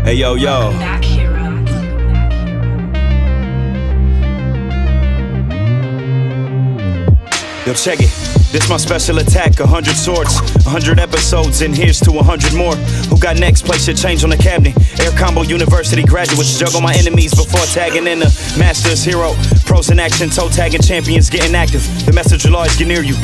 Hey, yo. Back, Hir-O. Yo, check it. This my special attack, 100 swords, 100 episodes, and here's to 100 more. Who got next? Place your change on the cabinet. Air Combo University graduates juggle my enemies before tagging in the Masters Hero. Pros in action, toe tagging champions getting active. The message will always get near you.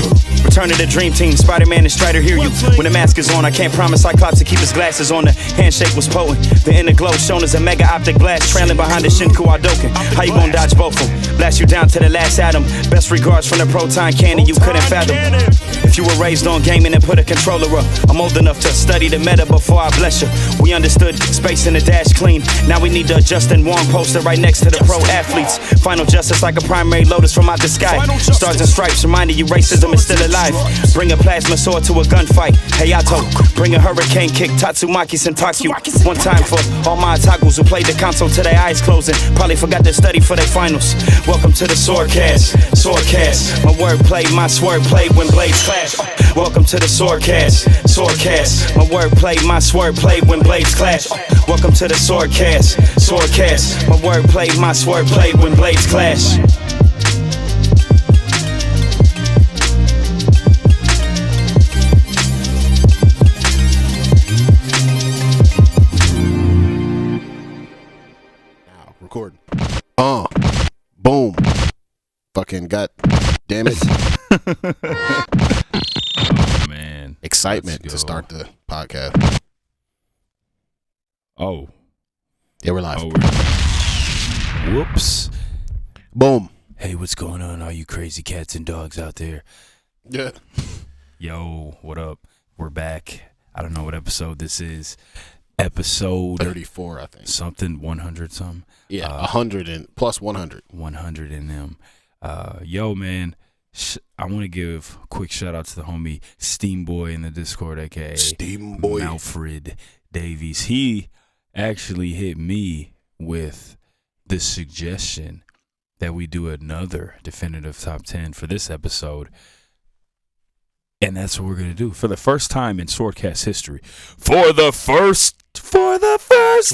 Return to the dream team, Spider-Man and Strider hear you. When the mask is on, I can't promise Cyclops to keep his glasses on. The handshake was potent. The inner glow shown as a mega optic blast, trailing behind the Shinku Hadouken. How you gon' dodge both of them? Blast you down to the last atom. Best regards from the proton cannon you couldn't fathom. If you were raised on gaming and put a controller up, I'm old enough to study the meta before I bless you. We understood space in the dash clean. Now we need the Justin Wong poster right next to the pro athletes. Final justice like a primary lotus from out the sky. Stars and stripes reminding you racism is still alive. Bring a plasma sword to a gunfight. Hayato, bring a hurricane kick. Tatsumaki Sentakyu. One time for all my otakus who played the console till their eyes closing. Probably forgot to study for their finals. Welcome to the SwordCast. SwordCast. My wordplay, my sword play when blades clash. Welcome to the SwordCast. SwordCast. My wordplay, my sword play when blades clash. Welcome to the SwordCast. SwordCast. My wordplay, my sword play when blades clash. Recording. Boom. Fucking god damn it. Oh, man. Excitement to start the podcast. Oh. Yeah, we're live. Whoops. Boom. Hey, what's going on, all you crazy cats and dogs out there? Yeah. Yo, what up? We're back. I don't know what episode this is. Episode 34, I think. Something, 100 something. Yeah, 100 and plus 100. 100 in them. Yo, man, I want to give a quick shout out to the homie Steamboy in the Discord, aka Steamboy Alfred Davies. He actually hit me with the suggestion that we do another definitive top 10 for this episode. And that's what we're going to do for the first time in SwordCast history. For the first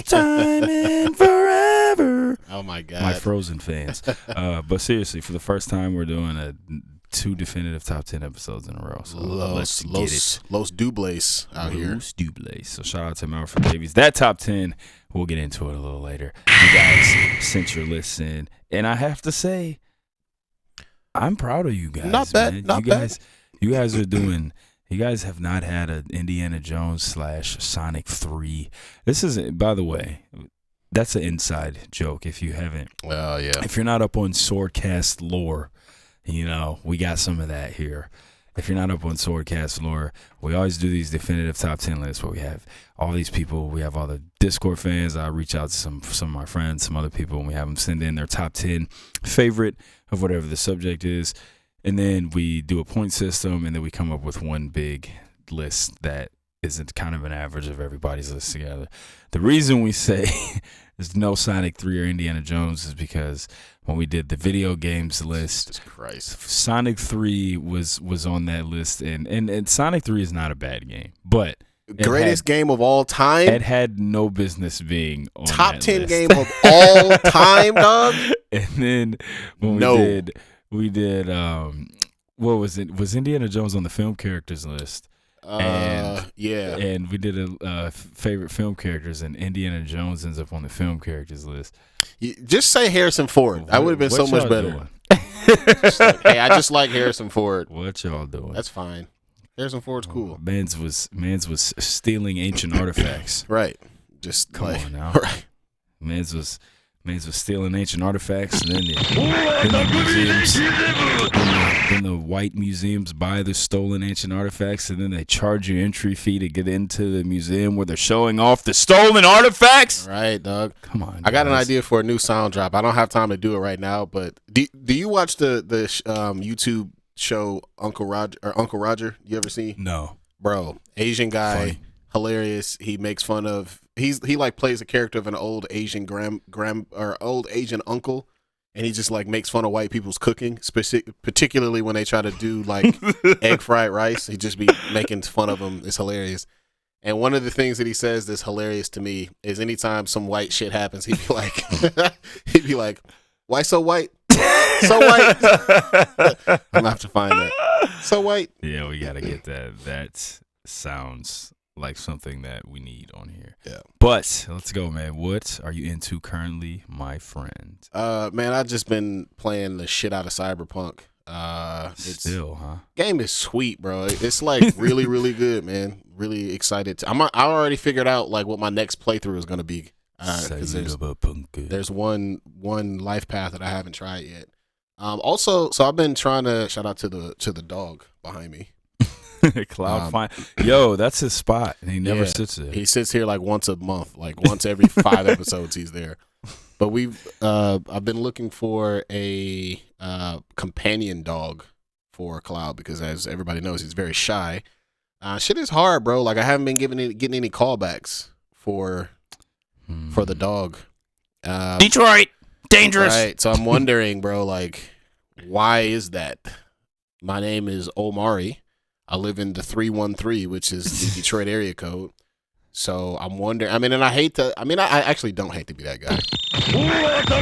time in forever. Oh my God. My Frozen fans. But seriously, for the first time, we're doing two definitive top 10 episodes in a row. So let's get it. Los Dubles out here. Los Dubles. So shout out to Alfred Davies. That top 10, we'll get into it a little later. You guys sent your lists in. And I have to say, I'm proud of you guys. Not bad. Man. Not bad. You guys are doing. You guys have not had an Indiana Jones / Sonic 3. This is, by the way, that's an inside joke. If you haven't, Well, yeah. if you're not up on SwordCast lore, you know we got some of that here. If you're not up on SwordCast lore, we always do these definitive top 10 lists where we have all these people. We have all the Discord fans. I reach out to some of my friends, some other people, and we have them send in their top 10 favorite of whatever the subject is. And then we do a point system, and then we come up with one big list that isn't kind of an average of everybody's list together. The reason we say there's no Sonic 3 or Indiana Jones is because when we did the video games list, Jesus Christ. Sonic 3 was on that list, and Sonic 3 is not a bad game, but Greatest game of all time? it had no business being on Top that 10 list. game of all time, dog? And then when we did what was it? Was Indiana Jones on the film characters list? Yeah. And we did a favorite film characters, and Indiana Jones ends up on the film characters list. Just say Harrison Ford. That would have been so much better. Doing? Hey, I just like Harrison Ford. What y'all doing? That's fine. Harrison Ford's cool. Mans was stealing ancient artifacts. Right. Just Come like, on now. Right. Mans was stealing ancient artifacts, and then the museums, then the white museums buy the stolen ancient artifacts, and then they charge you entry fee to get into the museum where they're showing off the stolen artifacts. Right, dog. Come on, I got an guys. idea for a new sound drop. I don't have time to do it right now, but do you watch the YouTube show Uncle Roger? You ever see? No, Bro, Asian guy, Funny. hilarious. He makes fun of he like plays a character of an old Asian old Asian uncle, and he just like makes fun of white people's cooking, particularly when they try to do like egg fried rice. He just be making fun of them. It's hilarious. And one of the things that he says that's hilarious to me is anytime some white shit happens, he'd be like, why so white? So white. I'm gonna have to find that. So white. Yeah, we gotta get that. That sounds like something that we need on here. Yeah. But let's go, man. What are you into currently, my friend? Man, I've just been playing the shit out of Cyberpunk. Still, huh? Game is sweet, bro. It's like really, really good, man. Really excited. I already figured out like what my next playthrough is gonna be. Because there's one life path that I haven't tried yet. Also, so I've been trying to shout out to the dog behind me. Cloud Fine. Yo, that's his spot. And he never sits there. He sits here like once a month, like once every 5 episodes he's there. But I've been looking for a companion dog for Cloud because, as everybody knows, he's very shy. Shit is hard, bro. Like I haven't been getting any callbacks for the dog. Detroit, dangerous. Right. So I'm wondering, bro, like, why is that? My name is Omari. I live in the 313, which is the Detroit area code. So I'm wondering. I mean, and I actually don't hate to be that guy.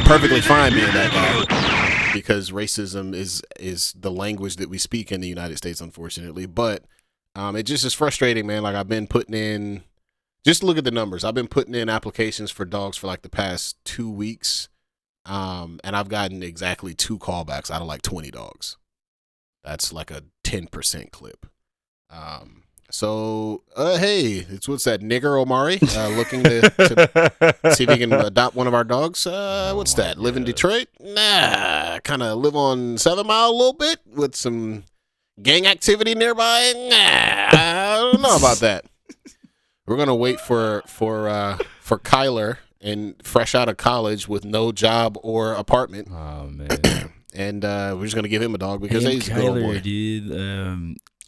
Perfectly fine being that guy because racism is the language that we speak in the United States, unfortunately. But it just is frustrating, man. Like I've been putting in. Just look at the numbers. I've been putting in applications for dogs for like the past 2 weeks. And I've gotten exactly 2 callbacks out of like 20 dogs. That's like a 10% clip. Hey, what's that nigger Omari looking to see if he can adopt one of our dogs? What's that? Live in Detroit? Nah, kind of live on 7 Mile a little bit with some gang activity nearby? Nah, I don't know about that. We're gonna wait for Kyler and fresh out of college with no job or apartment. Oh man! And we're just gonna give him a dog because he's a good boy. Dude,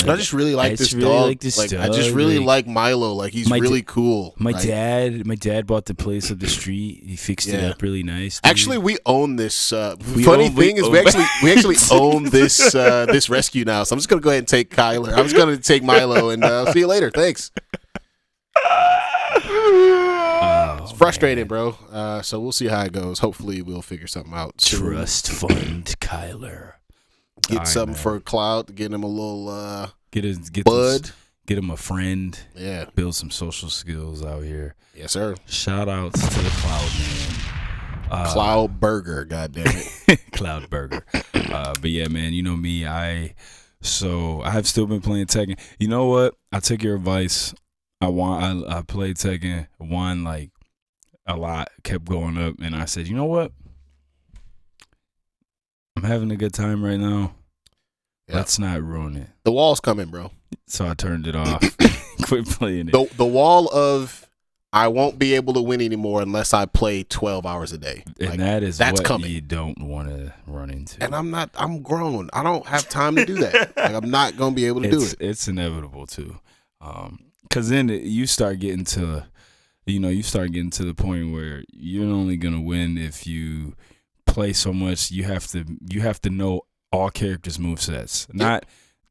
I just really like this dog. I just really like Milo. Like he's really cool. My dad bought the place up the street. He fixed it up really nice. Dude. Actually, we own this. Funny thing is, we actually own this rescue now. So I'm just gonna go ahead and take Kyler. I'm just gonna take Milo, and I'll see you later. Thanks. It's frustrating, bro. So we'll see how it goes. Hopefully, we'll figure something out. Trust fund Kyler. Get something for Cloud. Get him a little get bud. Get him a friend. Yeah. Build some social skills out here. Yes, sir. Shout outs to the Cloud man. Cloud Burger. God damn it. Cloud Burger. But yeah, man. You know me. I've still been playing Tekken. You know what? I took your advice. I played Tekken, won like a lot, kept going up, and I said, you know what? I'm having a good time right now. Yep. Let's not ruin it. The wall's coming, bro. So I turned it off. Quit playing it. The wall of I won't be able to win anymore unless I play 12 hours a day. And that's what coming. You don't want to run into. And I'm grown. I don't have time to do that. Like I'm not going to be able to do it. It's inevitable too. Because then you start getting to the point where you're only gonna win if you play so much. You have to know all characters' movesets, not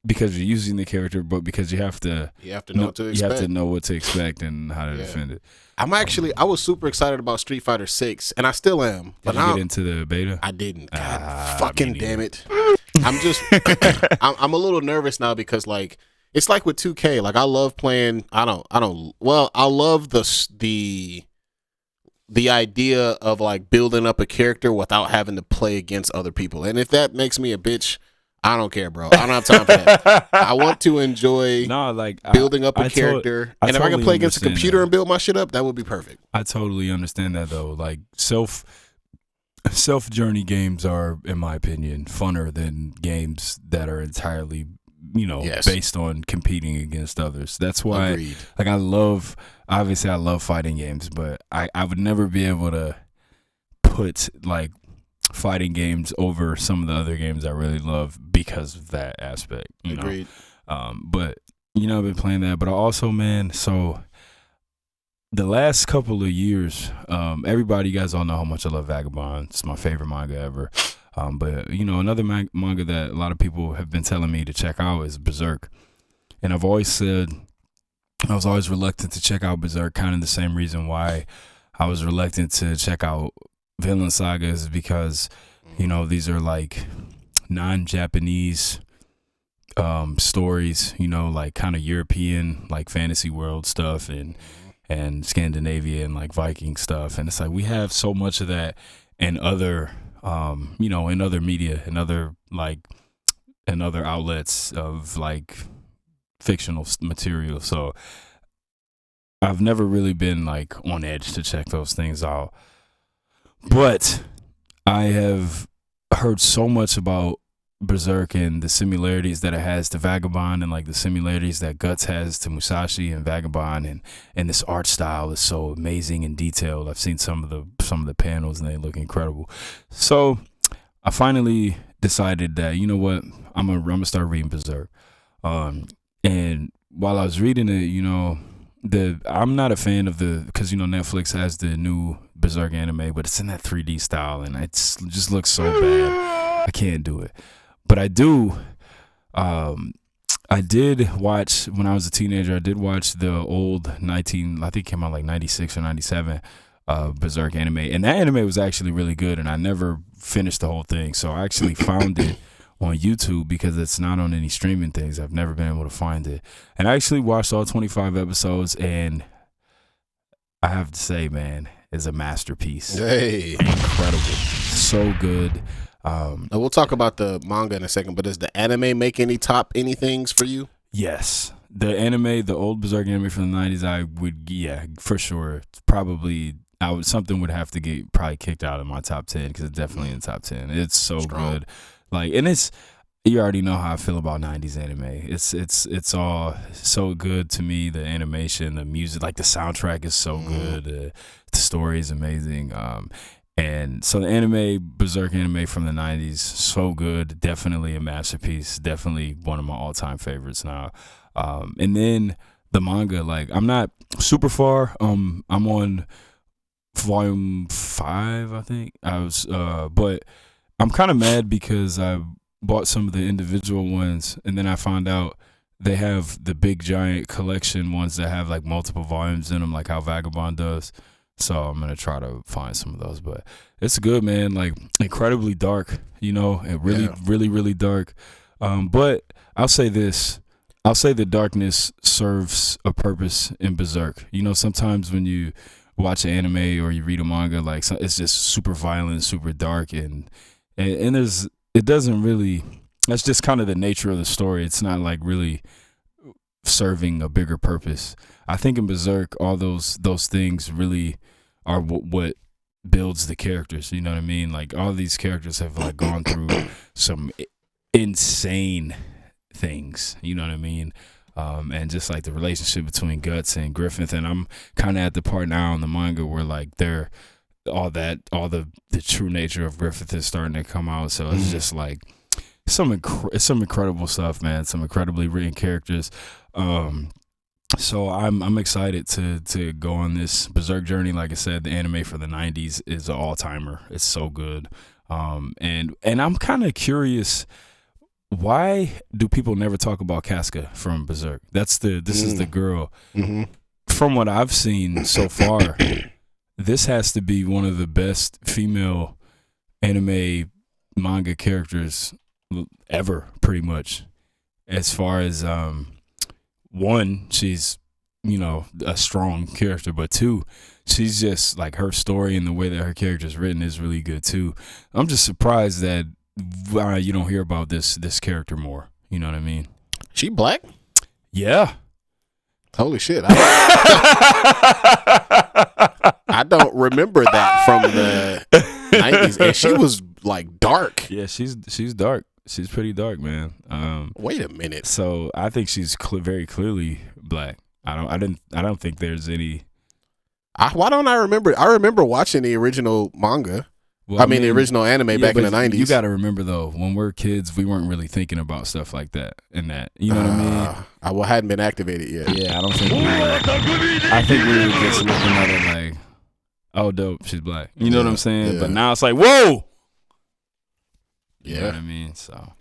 because you're using the character, but because you have to know what to expect. You have to know what to expect and how to defend it. I was super excited about Street Fighter 6, and I still am. Did you get into the beta? I didn't. God fucking damn it! I'm just I'm a little nervous now because like. It's like with 2K. Like I love playing. I love the idea of like building up a character without having to play against other people. And if that makes me a bitch, I don't care, bro. I don't have time for that. I want to enjoy building up a character. And if I can play against a computer and build my shit up, that would be perfect. I totally understand that though. Like self journey games are, in my opinion, funner than games that are entirely based on competing against others. That's why Agreed. Like I love fighting games, but I would never be able to put like fighting games over some of the other games I really love because of that aspect. Agreed. But I've been playing that, but I also, man, so the last couple of years, everybody, you guys all know how much I love Vagabond. It's my favorite manga ever. But another manga that a lot of people have been telling me to check out is Berserk. And I've always said I was always reluctant to check out Berserk, kind of the same reason why I was reluctant to check out Vinland Saga is because, these are like non-Japanese stories, like kind of European, like fantasy world stuff and Scandinavia and like Viking stuff. And it's like we have so much of that in other, in other media and other outlets of like fictional material. So I've never really been like on edge to check those things out. But I have heard so much about Berserk and the similarities that it has to Vagabond and like the similarities that Guts has to Musashi and Vagabond and this art style is so amazing and detailed. I've seen some of the panels and they look incredible. So I finally decided that, you know what, I'm gonna start reading Berserk. And while I was reading it, I'm not a fan of because Netflix has the new Berserk anime, but it's in that 3D style and it just looks so bad. I can't do it. But I do. I did watch when I was a teenager. I did watch the old I think it came out like 96 or 97 Berserk anime, and that anime was actually really good. And I never finished the whole thing, so I actually found it on YouTube because it's not on any streaming things. I've never been able to find it, and I actually watched all 25 episodes, and I have to say, man, it's a masterpiece. Hey, incredible, so good. We'll talk about the manga in a second, but does the anime make any things for you? Yes. The anime, the old Berserk anime from the 90s, I would, for sure. Probably, something would have to get probably kicked out of my top 10 because it's definitely in the top 10. It's so strong. Good. Like, and you already know how I feel about 90s anime. It's all so good to me. The animation, the music, like the soundtrack is so good. The story is amazing. And so the Berserk anime from the 90s, so good. Definitely a masterpiece. Definitely one of my all-time favorites now. And then the manga, like I'm not super far. I'm on volume 5, I think. But I'm kind of mad because I bought some of the individual ones and then I found out they have the big giant collection ones that have like multiple volumes in them, like how Vagabond does. So I'm going to try to find some of those, but it's good, man. Like incredibly dark, and really, really dark. But I'll say this, the darkness serves a purpose in Berserk. Sometimes when you watch an anime or you read a manga, like it's just super violent, super dark. And it doesn't really, that's just kind of the nature of the story. It's not like really serving a bigger purpose. I think in Berserk, all those things really are what builds the characters. You know what I mean? Like all these characters have like gone through some insane things. You know what I mean? And just like the relationship between Guts and Griffith, and I'm kind of at the part now in the manga where like they're all the true nature of Griffith is starting to come out. So it's just like some incredible stuff, man. Some incredibly written characters. So I'm excited to go on this Berserk journey. Like I said, the anime for the 90s is an all-timer. It's so good. And I'm kind of curious, why do people never talk about Casca from Berserk? This is the girl. Mm-hmm. From what I've seen so far, this has to be one of the best female anime manga characters ever, pretty much. As far as one, she's a strong character, but two, she's just like her story and the way that her character is written is really good too. I'm just surprised that you don't hear about this character more. You know what I mean? She black? Yeah. Holy shit! I don't remember that from the 90s, and she was like dark. Yeah, she's dark. She's pretty dark, man. Wait a minute. So I think she's very clearly black. I don't think there's any. Why don't I remember? I remember watching the original manga. I mean, the original anime back in the 90s. You got to remember though, when we're kids, we weren't really thinking about stuff like that and that. You know what I mean? I hadn't been activated yet. Yeah, I don't think we were. I think we were just looking at it like, oh, dope, she's black. You know what I'm saying? Yeah. But now it's like, whoa. You know Yeah. what I mean? So,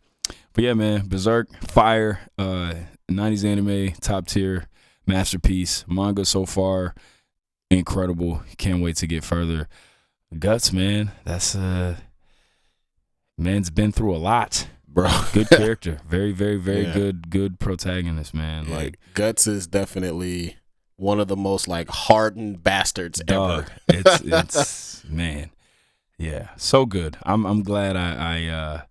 but yeah, man, Berserk, fire, 90s anime, top tier, masterpiece. Manga so far, incredible. Can't wait to get further. Guts, man, that's man's been through a lot, Bro. Good character, very, very, very Yeah. good protagonist, man. Yeah, Like Guts is definitely one of the most like hardened bastards dog, ever. it's man, yeah, so good. I'm glad I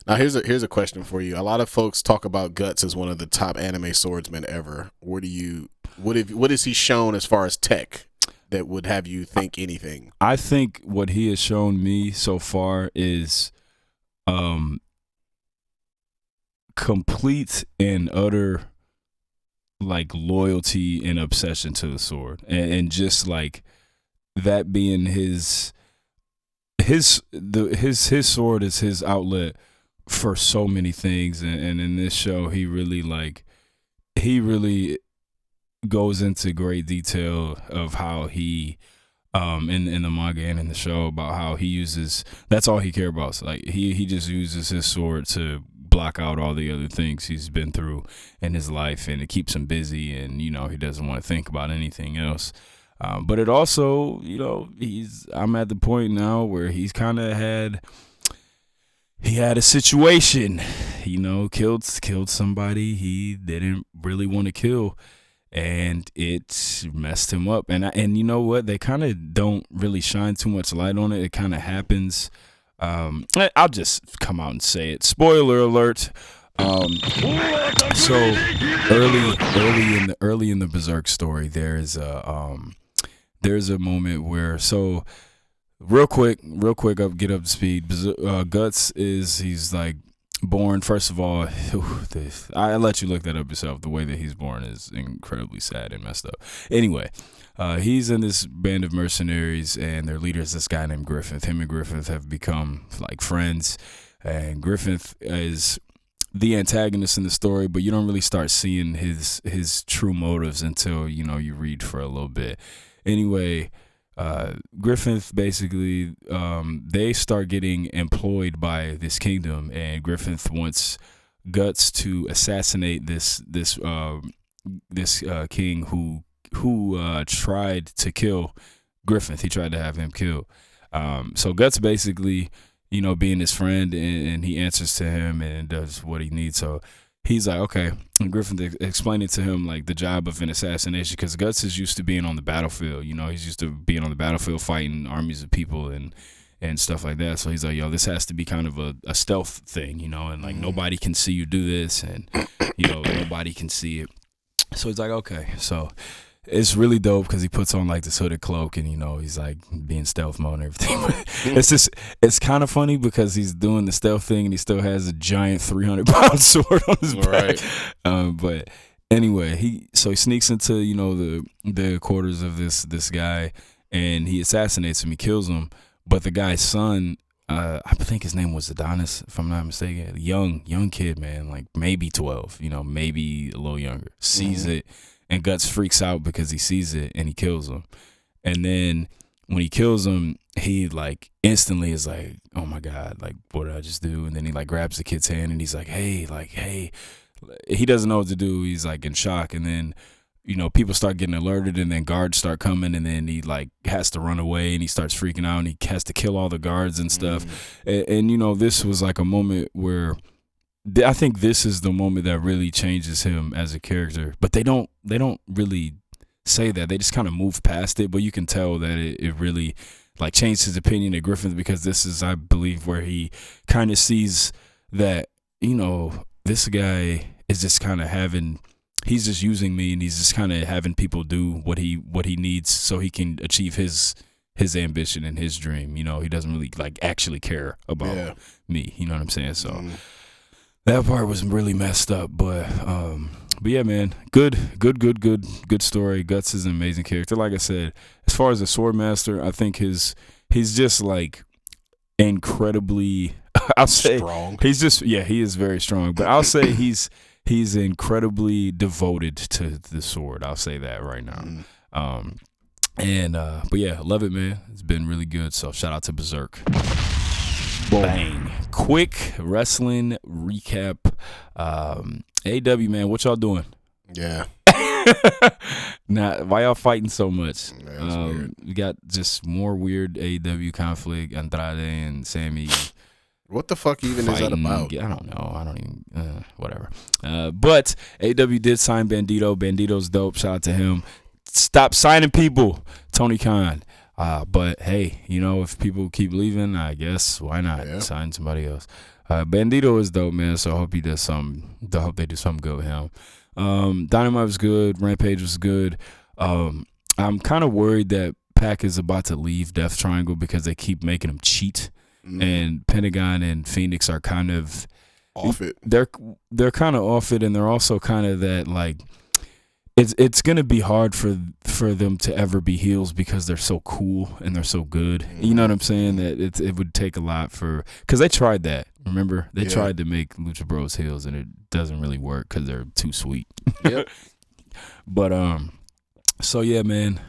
Now here's a question for you. A lot of folks talk about Guts as one of the top anime swordsmen ever. What has he shown as far as tech that would have you think anything? I think what he has shown me so far is complete and utter like loyalty and obsession to the sword, and just like that being his sword is his outlet for so many things, and in this show he really goes into great detail of how he in the manga and in the show about how he uses, that's all he cares about. So like he just uses his sword to block out all the other things he's been through in his life, and it keeps him busy, and you know he doesn't want to think about anything else. But it also, you know, I'm at the point now where he's kind of had a situation, you know, killed somebody he didn't really want to kill, and it messed him up. And you know what? They kind of don't really shine too much light on it. It kind of happens. I'll just come out and say it. Spoiler alert. So early in the Berserk story, there's a moment where, so real quick, I'll get up to speed. Guts he's like born. First of all, I let you look that up yourself. The way that he's born is incredibly sad and messed up. Anyway, he's in this band of mercenaries, and their leader is this guy named Griffith. Him and Griffith have become like friends, and Griffith is the antagonist in the story, but you don't really start seeing his true motives until, you know, you read for a little bit. Anyway, Griffith basically, they start getting employed by this kingdom, and Griffith wants Guts to assassinate this king who tried to kill Griffith. He tried to have him killed. So Guts basically, you know, being his friend, and he answers to him and does what he needs. So he's like, okay. And Griffith explaining to him like the job of an assassination, because Guts is used to being on the battlefield. You know, he's used to being on the battlefield fighting armies of people and stuff like that. So he's like, yo, this has to be kind of a stealth thing, you know, and like nobody can see you do this, and you know, nobody can see it. So he's like, okay. So it's really dope because he puts on like this hooded cloak, and you know, he's like being stealth mode and everything. It's kind of funny because he's doing the stealth thing and he still has a giant 300-pound sword on his back. Right. But anyway, he sneaks into, you know, the quarters of this guy, and he assassinates him. He kills him, but the guy's son, I think his name was Adonis, if I'm not mistaken, young kid, man, like maybe 12, you know, maybe a little younger, sees it. And Guts freaks out because he sees it, and he kills him. And then when he kills him, he like instantly is like, oh my God, like what did I just do? And then he like grabs the kid's hand, and he's like, hey. He doesn't know what to do. He's like in shock. And then, you know, people start getting alerted, and then guards start coming, and then he like has to run away, and he starts freaking out, and he has to kill all the guards and stuff. And you know, this was like a moment where I think this is the moment that really changes him as a character, but they don't really say that. They just kind of move past it, but you can tell that it really like changed his opinion of Griffith, because this is, I believe, where he kind of sees that, you know, this guy is just kind of he's just using me, and he's just kind of having people do what he needs so he can achieve his ambition and his dream. You know, he doesn't really like actually care about me. You know what I'm saying? So that part was really messed up, but yeah, man, good story. Guts is an amazing character. Like I said, as far as the sword master, I think he's just like incredibly. I'll say Strong. he's just he is very strong. But I'll say he's incredibly devoted to the sword. I'll say that right now. But yeah, love it, man. It's been really good. So shout out to Berserk. Bang. Quick wrestling recap. AW, man, what y'all doing? Yeah. Now, why y'all fighting so much? Weird. We got just more weird AEW conflict. Andrade and Sammy. What the fuck even is that about? I don't know. I don't even. Whatever. But AEW did sign Bandito. Bandito's dope. Shout out to him. Stop signing people, Tony Khan. But hey, if people keep leaving, I guess why not sign somebody else? Bandito is dope, man. So I hope he does something. I hope they do something good with him. Dynamite was good. Rampage was good. I'm kind of worried that Pac is about to leave Death Triangle because they keep making him cheat, and Pentagon and Phoenix are kind of off it. They're kind of off it, and they're also kind of that like. It's gonna be hard for them to ever be heels because they're so cool and they're so good. You know what I'm saying? That it would take a lot because they tried that. Remember, they tried to make Lucha Bros heels and it doesn't really work because they're too sweet. Yep. But so yeah, man.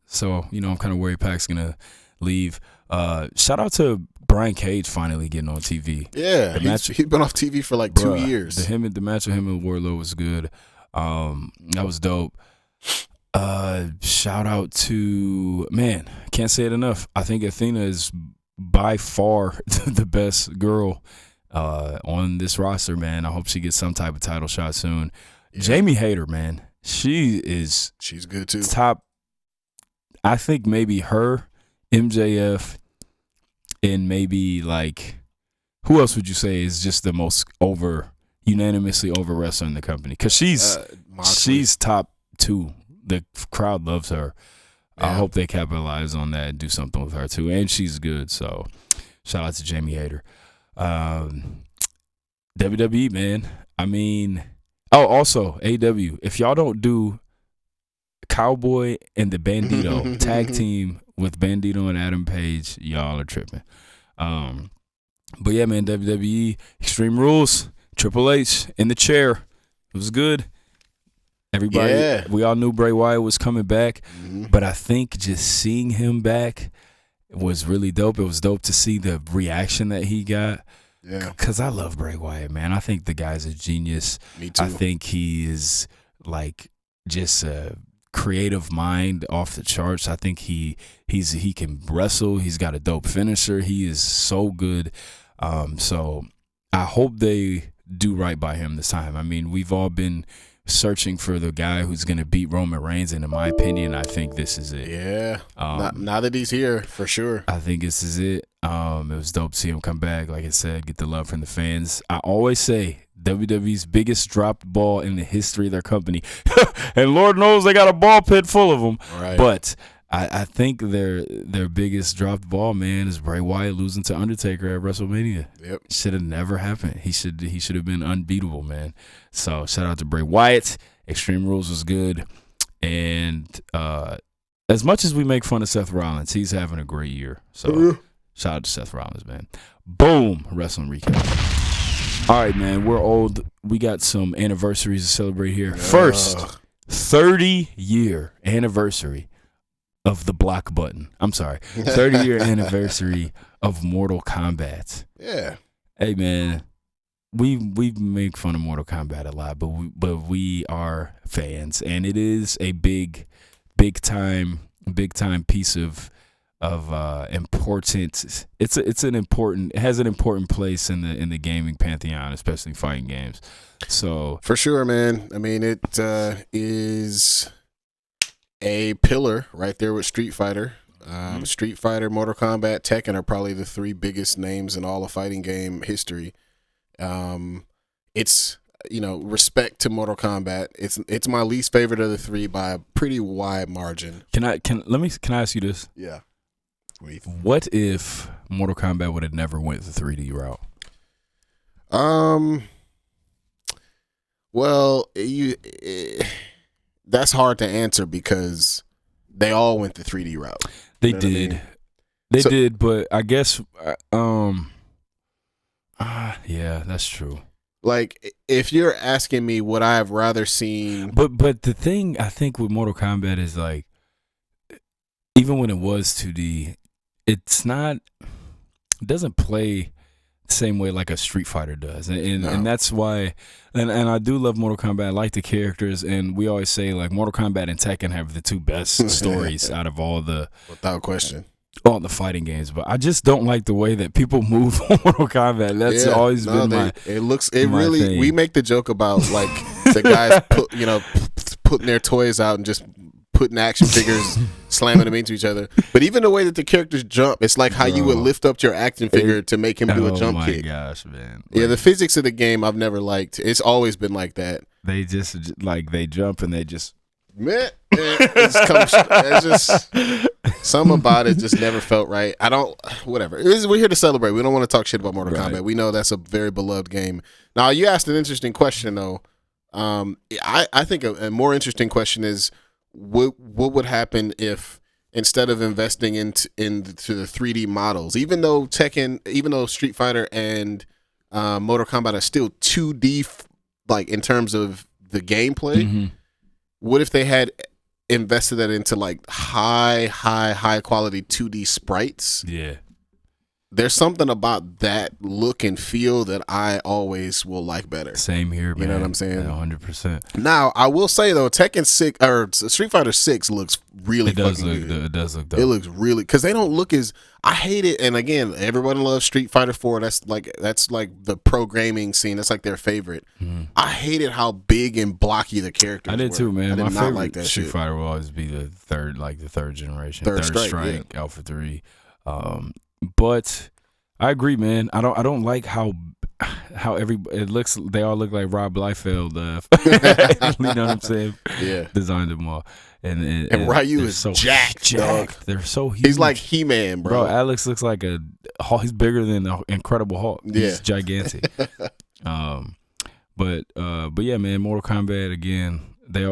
So I'm kind of worried Pac's gonna leave. Shout out to Brian Cage finally getting on TV. Yeah, he's been off TV for like 2 years. The match of him and Wardlow was good. That was dope. Shout out to can't say it enough. I think Athena is by far the best girl on this roster, man. I hope she gets some type of title shot soon. Yeah. Jamie Hayter, man, she's good too. Top. I think maybe her, MJF, and maybe like who else would you say is just the most unanimously over wrestler in the company? Because she's top 2. The crowd loves her. Yeah. I hope they capitalize on that and do something with her too. And she's good. So shout out to Jamie Hayter. WWE, man. I mean, also AW. If y'all don't do Cowboy and the Bandito tag team with Bandito and Adam Page, y'all are tripping. But yeah, man, WWE Extreme Rules. Triple H in the chair. It was good. Everybody, we all knew Bray Wyatt was coming back, but I think just seeing him back was really dope. It was dope to see the reaction that he got. Yeah. Because I love Bray Wyatt, man. I think the guy's a genius. Me too. I think he is like just a creative mind off the charts. I think he can wrestle. He's got a dope finisher. He is so good. So I hope they do right by him this time. I mean, we've all been searching for the guy who's going to beat Roman Reigns, and in my opinion, I think this is it. Yeah. Now that he's here, for sure. I think this is it. It was dope to see him come back. Like I said, get the love from the fans. I always say WWE's biggest dropped ball in the history of their company. And Lord knows they got a ball pit full of them. Right. But I think their biggest dropped ball, man, is Bray Wyatt losing to Undertaker at WrestleMania. Yep. Should have never happened. He should have been unbeatable, man. So shout out to Bray Wyatt. Extreme Rules was good. And as much as we make fun of Seth Rollins, he's having a great year. So shout out to Seth Rollins, man. Boom. Wrestling recap. All right, man. We're old. We got some anniversaries to celebrate here. First, 30-year anniversary of the block button. I'm sorry. 30-year anniversary of Mortal Kombat. Yeah. Hey, man. We make fun of Mortal Kombat a lot, but we are fans, and it is a big time piece of important. It has an important place in the gaming pantheon, especially fighting games. So for sure, man. I mean, it is a pillar right there with Street Fighter. Street Fighter, Mortal Kombat, Tekken are probably the 3 biggest names in all of fighting game history. It's, respect to Mortal Kombat. It's my least favorite of the 3 by a pretty wide margin. Can I ask you this? Yeah. What if Mortal Kombat would have never went the 3D route? Well, that's hard to answer because they all went the 3D route. They did. I mean? They did, but I guess, yeah, that's true. Like, if you're asking me what I have rather seen, but the thing I think with Mortal Kombat is like, even when it was 2D, it's not. It doesn't play the same way like a Street Fighter does, and that's why. And I do love Mortal Kombat. I like the characters, and we always say like Mortal Kombat and Tekken have the two best stories out of all the, without question, all the fighting games. But I just don't like the way that people move on Mortal Kombat. That's always been my. It really. thing. We make the joke about like the guys putting their toys out and just putting action figures, slamming them into each other. But even the way that the characters jump, it's like how you would lift up your action figure to make him do a jump kick. Oh my gosh, man! Yeah, the physics of the game I've never liked. It's always been like that. They just like they jump and they just. It's just something about it just never felt right. Whatever. We're here to celebrate. We don't want to talk shit about Mortal Kombat. We know that's a very beloved game. Now, you asked an interesting question though. I think a more interesting question is what would happen if instead of investing into the 3D models, even though Street Fighter and Mortal Kombat are still 2D, like in terms of the gameplay. Mm-hmm. What if they had invested that into like high quality 2D sprites? Yeah. There's something about that look and feel that I always will like better. Same here, man. You know what I'm saying? 100%. Now, I will say though, Tekken 6 or Street Fighter 6 looks really fucking good. It does look dope. It looks really, because they don't look as, I hate it. And again, everyone loves Street Fighter 4. That's like the pro gaming scene. That's like their favorite. I hated how big and blocky the characters were. I did too, man. I did My not favorite like that Street shit. Fighter will always be the third generation. Third Strike, Alpha 3. But I agree, man. I don't like how it looks. They all look like Rob Liefeld. You know what I'm saying? Yeah. Designed them all. And Ryu is so jacked. They're so huge. He's like He-Man, bro. Alex looks like he's bigger than the Incredible Hulk. He's gigantic. But yeah, man, Mortal Kombat again. They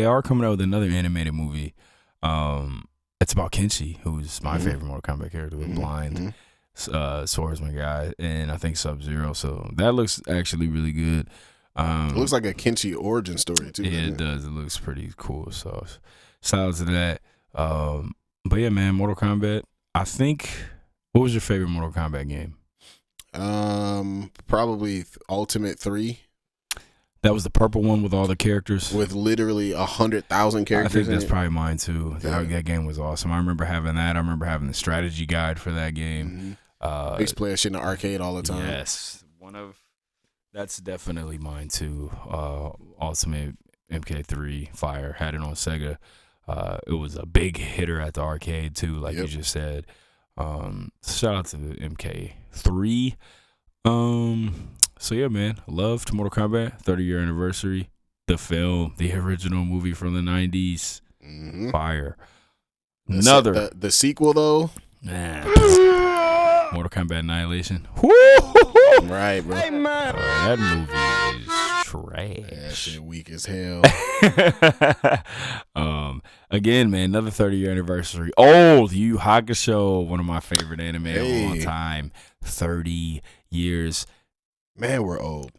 are coming out with another animated movie. It's about Kenshi, who's my favorite Mortal Kombat character, with blind swordsman guy, and I think Sub-Zero. So that looks actually really good. It looks like a Kenshi origin story too. Yeah, it does. It looks pretty cool. So shout out to that. But yeah, man, Mortal Kombat. I think. What was your favorite Mortal Kombat game? Probably Ultimate 3. That was the purple one with all the characters. With literally 100,000 characters. I think that's probably mine too. Yeah. That game was awesome. I remember having that. I remember having the strategy guide for that game. I used to play that shit in the arcade all the time. Yes. That's definitely mine too. Ultimate MK3 Fire. Had it on Sega. It was a big hitter at the arcade too, like you just said. Shout out to the MK3. So yeah, man, loved Mortal Kombat 30-year anniversary. The film, the original movie from the 90s, fire. The sequel though, Mortal Kombat Annihilation. Right, bro. Hey man, that movie is trash. That shit weak as hell. Again, man, another 30-year anniversary. Yu Yu Hakusho, one of my favorite anime of all time. 30 years. Man, we're old.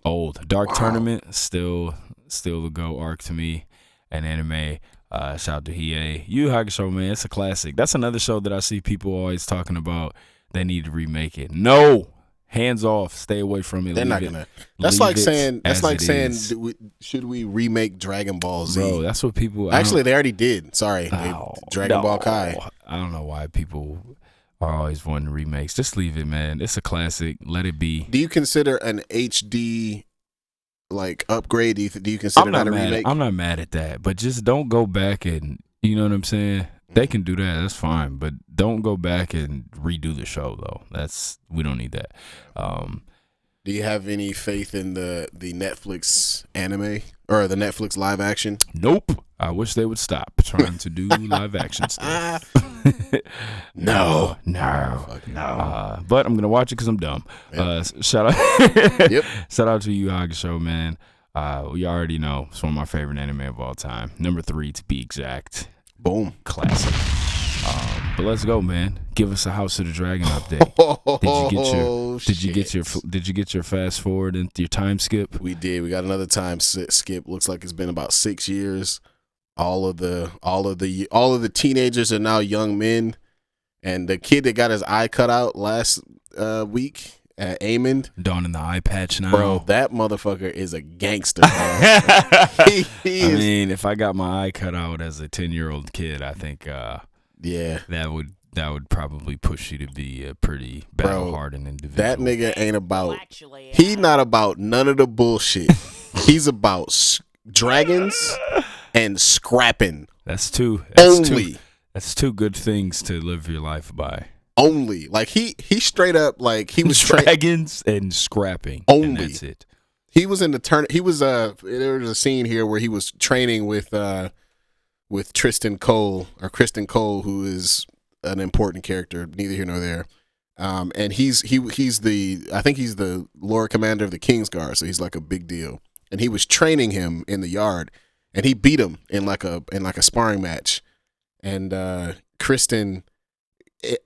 Dark Tournament, still the GO arc to me. An anime. Shout out to Hir-O. Yu Yu Hakusho, man, it's a classic. That's another show that I see people always talking about. They need to remake it. No, hands off. Stay away from it. They're not gonna. That's like saying. Should we remake Dragon Ball Z? Bro, that's what people. Actually, they already did. Sorry, Dragon Ball Kai. I don't know why people are always wanting remakes. Just leave it, man. It's a classic. Let it be. Do you consider an HD like upgrade? Do you consider that a remake? I'm not mad at that, but just don't go back and, you know what I'm saying? They can do that. That's fine, but don't go back and redo the show though. We don't need that. Do you have any faith in the Netflix anime or the Netflix live action? Nope. I wish they would stop trying to do live action stuff. No. But I'm gonna watch it because I'm dumb. Yep. Shout out to Yu Yu Hakusho, man. We already know it's one of my favorite anime of all time. Number 3 to be exact. Boom. Classic. But let's go, man. Give us a House of the Dragon update. Did you get your fast forward and your time skip? We did. We got another time skip. Looks like it's been about 6 years. All of the teenagers are now young men, and the kid that got his eye cut out last week, Aemond, donning the eye patch now. Bro, that motherfucker is a gangster. I mean, if I got my eye cut out as a 10-year-old kid, I think that would probably push you to be a pretty battle-hardened individual. That nigga ain't about. He not about none of the bullshit. He's about dragons and scrapping. That's two good things to live your life by. Only like he straight up like he was dragons and scrapping. Only and that's it. He was in the turn. He was there was a scene here where he was training with Kristen Cole, who is an important character, neither here nor there. And he's the Lord Commander of the Kingsguard, so he's like a big deal. And he was training him in the yard, and he beat him in like a sparring match. And Kristen,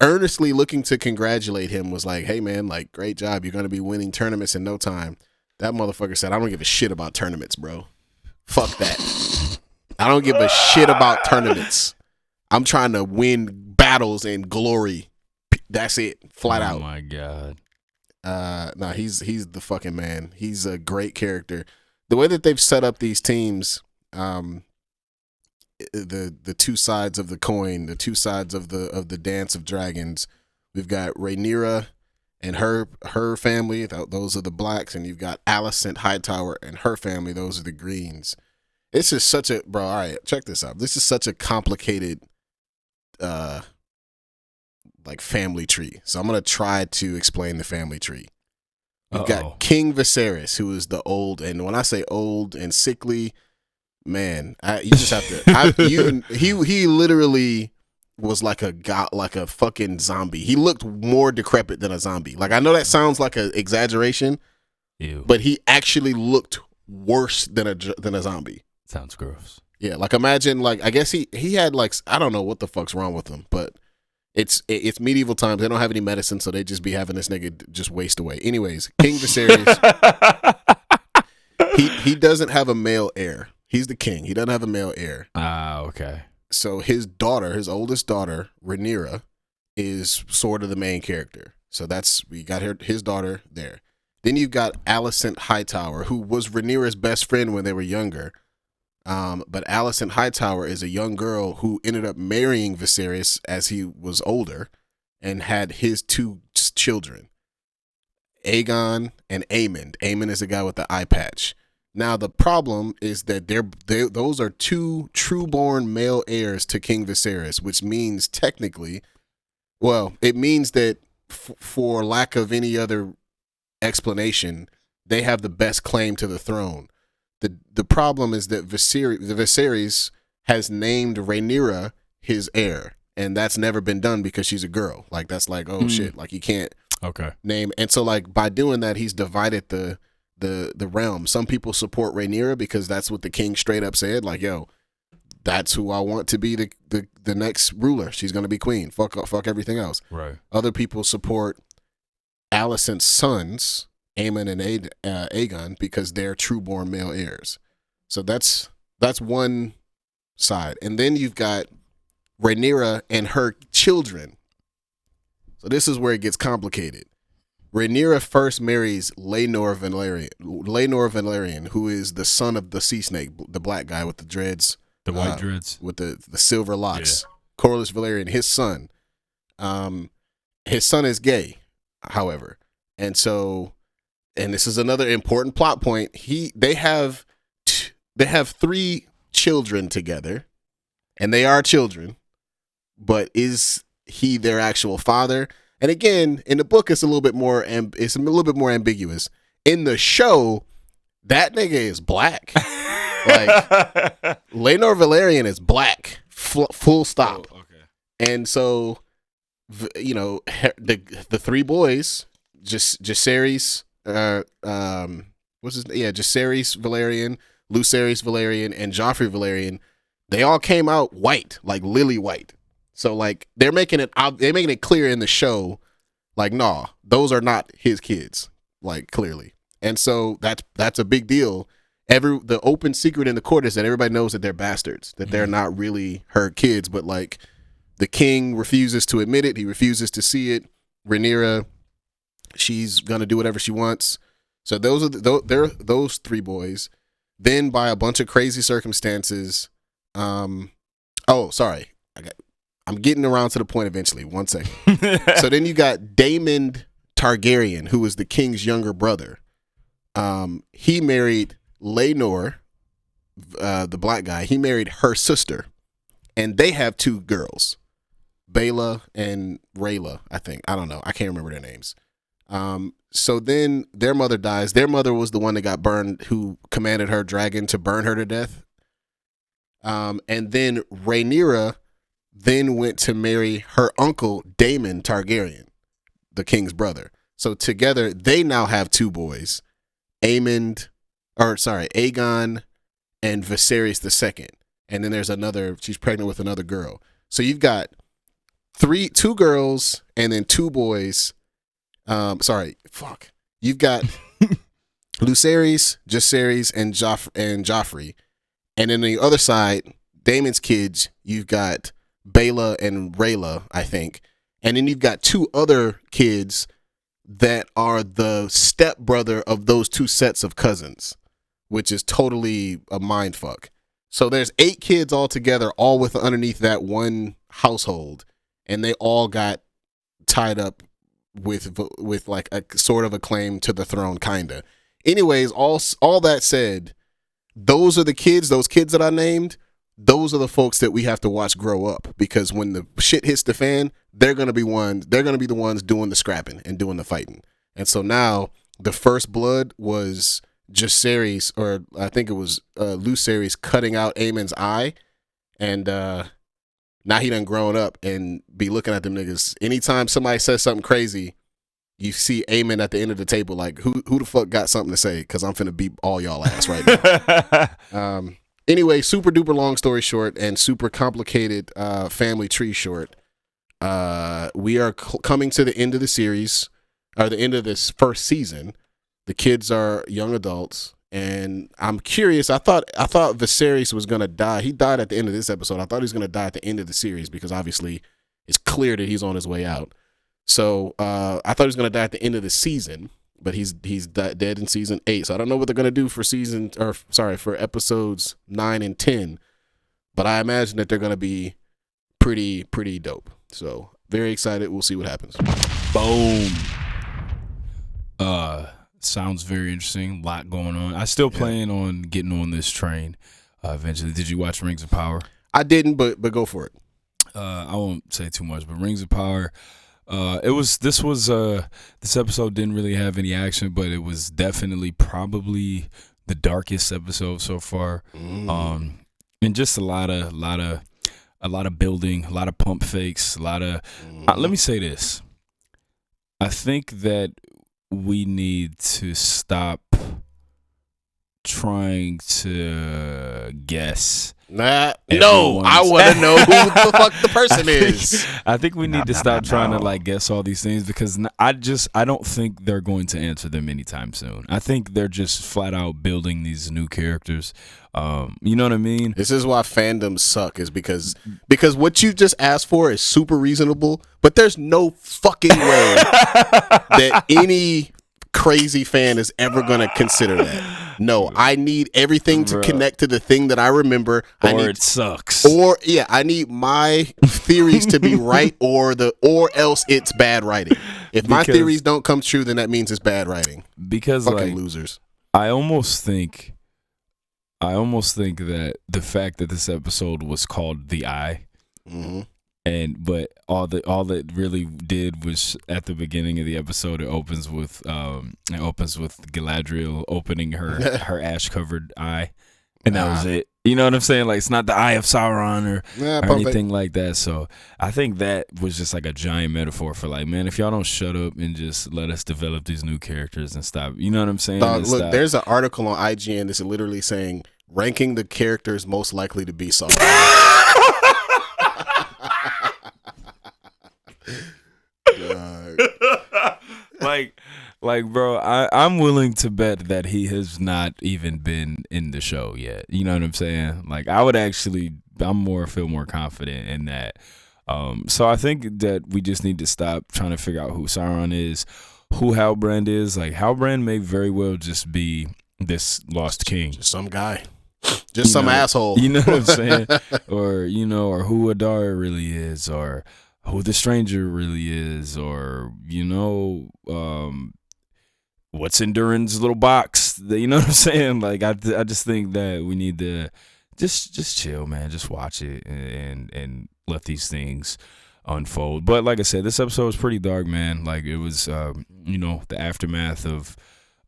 earnestly looking to congratulate him, was like, "Hey man, like great job. You're gonna be winning tournaments in no time." That motherfucker said, "I don't give a shit about tournaments, bro. Fuck that. I don't give a shit about tournaments. I'm trying to win battles and glory. That's it, flat out." Oh my god. No, he's the fucking man. He's a great character. The way that they've set up these teams, the two sides of the coin, the two sides of the Dance of Dragons. We've got Rhaenyra and her family. Those are the blacks, and you've got Alicent Hightower and her family. Those are the greens. It's just such a bro. All right, check this out. This is such a complicated, like family tree. So I'm gonna try to explain the family tree. We've got King Viserys, who is the old, and when I say old and sickly, man, you just have to. He literally was like a fucking zombie. He looked more decrepit than a zombie. Like I know that sounds like an exaggeration, but he actually looked worse than a zombie. Sounds gross. Yeah, like imagine like I guess he had like I don't know what the fuck's wrong with him, but it's medieval times. They don't have any medicine, so they just be having this nigga just waste away. Anyways, King Viserys, he doesn't have a male heir. He's the king. He doesn't have a male heir. Okay. So his oldest daughter, Rhaenyra, is sort of the main character. So we got his daughter there. Then you've got Alicent Hightower, who was Rhaenyra's best friend when they were younger. But Alicent Hightower is a young girl who ended up marrying Viserys as he was older and had his two children, Aegon and Aemond. Aemond is the guy with the eye patch. Now, the problem is that those are two true-born male heirs to King Viserys, which means technically, it means that for lack of any other explanation, they have the best claim to the throne. The problem is that Viserys has named Rhaenyra his heir, and that's never been done because she's a girl. Like that's like shit, like you can't name. And so like by doing that, he's divided the realm. Some people support Rhaenyra because that's what the king straight up said. Like, yo, that's who I want to be the next ruler. She's gonna be queen. Fuck everything else. Right. Other people support Alicent's sons, Aemon and Aegon, because they're true-born male heirs. So that's one side, and then you've got Rhaenyra and her children. So this is where it gets complicated. Rhaenyra first marries Laenor Velaryon, who is the son of the sea snake, the black guy with the dreads, the white dreads, with the silver locks. Yeah. Corlys Velaryon, his son. His son is gay, however, and this is another important plot point. They have 3 children together, and they are children, but is he their actual father? And again, in the book, it's a little bit more ambiguous. In the show, that nigga is black. Like Laenor Velaryon is black, full stop. Oh, okay. And so, you know, the 3 boys, Jacerys, Jacerys Velaryon, Lucerys Velaryon, and Joffrey Velaryon, they all came out white, like lily white. So like they're making it clear in the show, like, nah, those are not his kids, like clearly. And so that's a big deal. The open secret in the court is that everybody knows that they're bastards, that they're not really her kids, but like the king refuses to admit it. He refuses to see it. Rhaenyra, she's gonna do whatever she wants. So those are those three boys. Then by a bunch of crazy circumstances, I'm getting around to the point eventually. 1 second. So then you got Daemon Targaryen, who was the king's younger brother. He married Laenor, the black guy. He married her sister, and they have 2 girls, Baela and Rayla, I think. I don't know. I can't remember their names. So then their mother dies. Their mother was the one that got burned, who commanded her dragon to burn her to death. And then Rhaenyra then went to marry her uncle, Daemon Targaryen, the king's brother. So together, they now have 2 boys, Aegon and Viserys II. And then there's she's pregnant with another girl. So you've got 2 girls and then 2 boys. You've got Lucerys, Jacaerys, and Joffrey. And then on the other side, Daemon's kids, you've got Baela and Rayla, I think. And then you've got 2 other kids that are the stepbrother of those 2 sets of cousins, which is totally a mind fuck. So there's 8 kids all together, all with underneath that one household, and they all got tied up with like a sort of a claim to the throne, kinda. Anyways, all that said, those are the kids, those kids that I named, those are the folks that we have to watch grow up, because when the shit hits the fan, they're gonna be the ones doing the scrapping and doing the fighting. And so now the first blood was Jacaerys, or I think it was Lucerys, cutting out Aemon's eye, and now he done grown up and be looking at them niggas. Anytime somebody says something crazy, you see Aemon at the end of the table like, who the fuck got something to say? Because I'm finna beat all y'all ass right now. Anyway, super duper long story short and super complicated family tree short. We are coming to the end of the series, or the end of this first season. The kids are young adults. And I'm curious. I thought Viserys was gonna die. He died at the end of this episode. I thought he was gonna die at the end of the series, because obviously it's clear that he's on his way out. So I thought he was gonna die at the end of the season, but he's dead in season 8. So I don't know what they're gonna do for for episodes 9 and 10. But I imagine that they're gonna be pretty dope. So very excited. We'll see what happens. Boom. Sounds very interesting. A lot going on. I still plan on getting on this train eventually. Did you watch Rings of Power? I didn't, but go for it. I won't say too much, but Rings of Power. This episode didn't really have any action, but it was definitely probably the darkest episode so far. And just a lot of building, a lot of pump fakes, a lot of. Let me say this. I think that we need to stop trying to guess. No, I want to know who the fuck the person is. I think we need to stop trying to like guess all these things, because I don't think they're going to answer them anytime soon. I think they're just flat out building these new characters. You know what I mean? This is why fandoms suck, is because what you just asked for is super reasonable, but there's no fucking way that any crazy fan is ever going to consider that. No, I need everything to connect to the thing that I remember. It sucks. I need my theories to be right, or else it's bad writing. If my theories don't come true, then that means it's bad writing. Because fucking losers. I almost think that the fact that this episode was called The Eye, but all that really did was, at the beginning of the episode, it opens with Galadriel opening her ash covered eye, and that was it. You know what I'm saying? Like, it's not the Eye of Sauron or anything like that. So I think that was just like a giant metaphor for like, man, if y'all don't shut up and just let us develop these new characters and stop. You know what I'm saying? Look, there's an article on IGN that's literally saying ranking the characters most likely to be Sauron. like, bro, I'm willing to bet that he has not even been in the show yet. You know what I'm saying? Like, I would actually, feel more confident in that. So I think that we just need to stop trying to figure out who Sauron is, who Halbrand is. Like, Halbrand may very well just be this lost king. Just some guy. Just some asshole. You know what I'm saying? Or, or who Adar really is, or who the stranger really is, or, what's in Durin's little box. You know what I'm saying? Like, I just think that we need to just chill, man. Just watch it and let these things unfold. But like I said, this episode was pretty dark, man. Like, it was, the aftermath of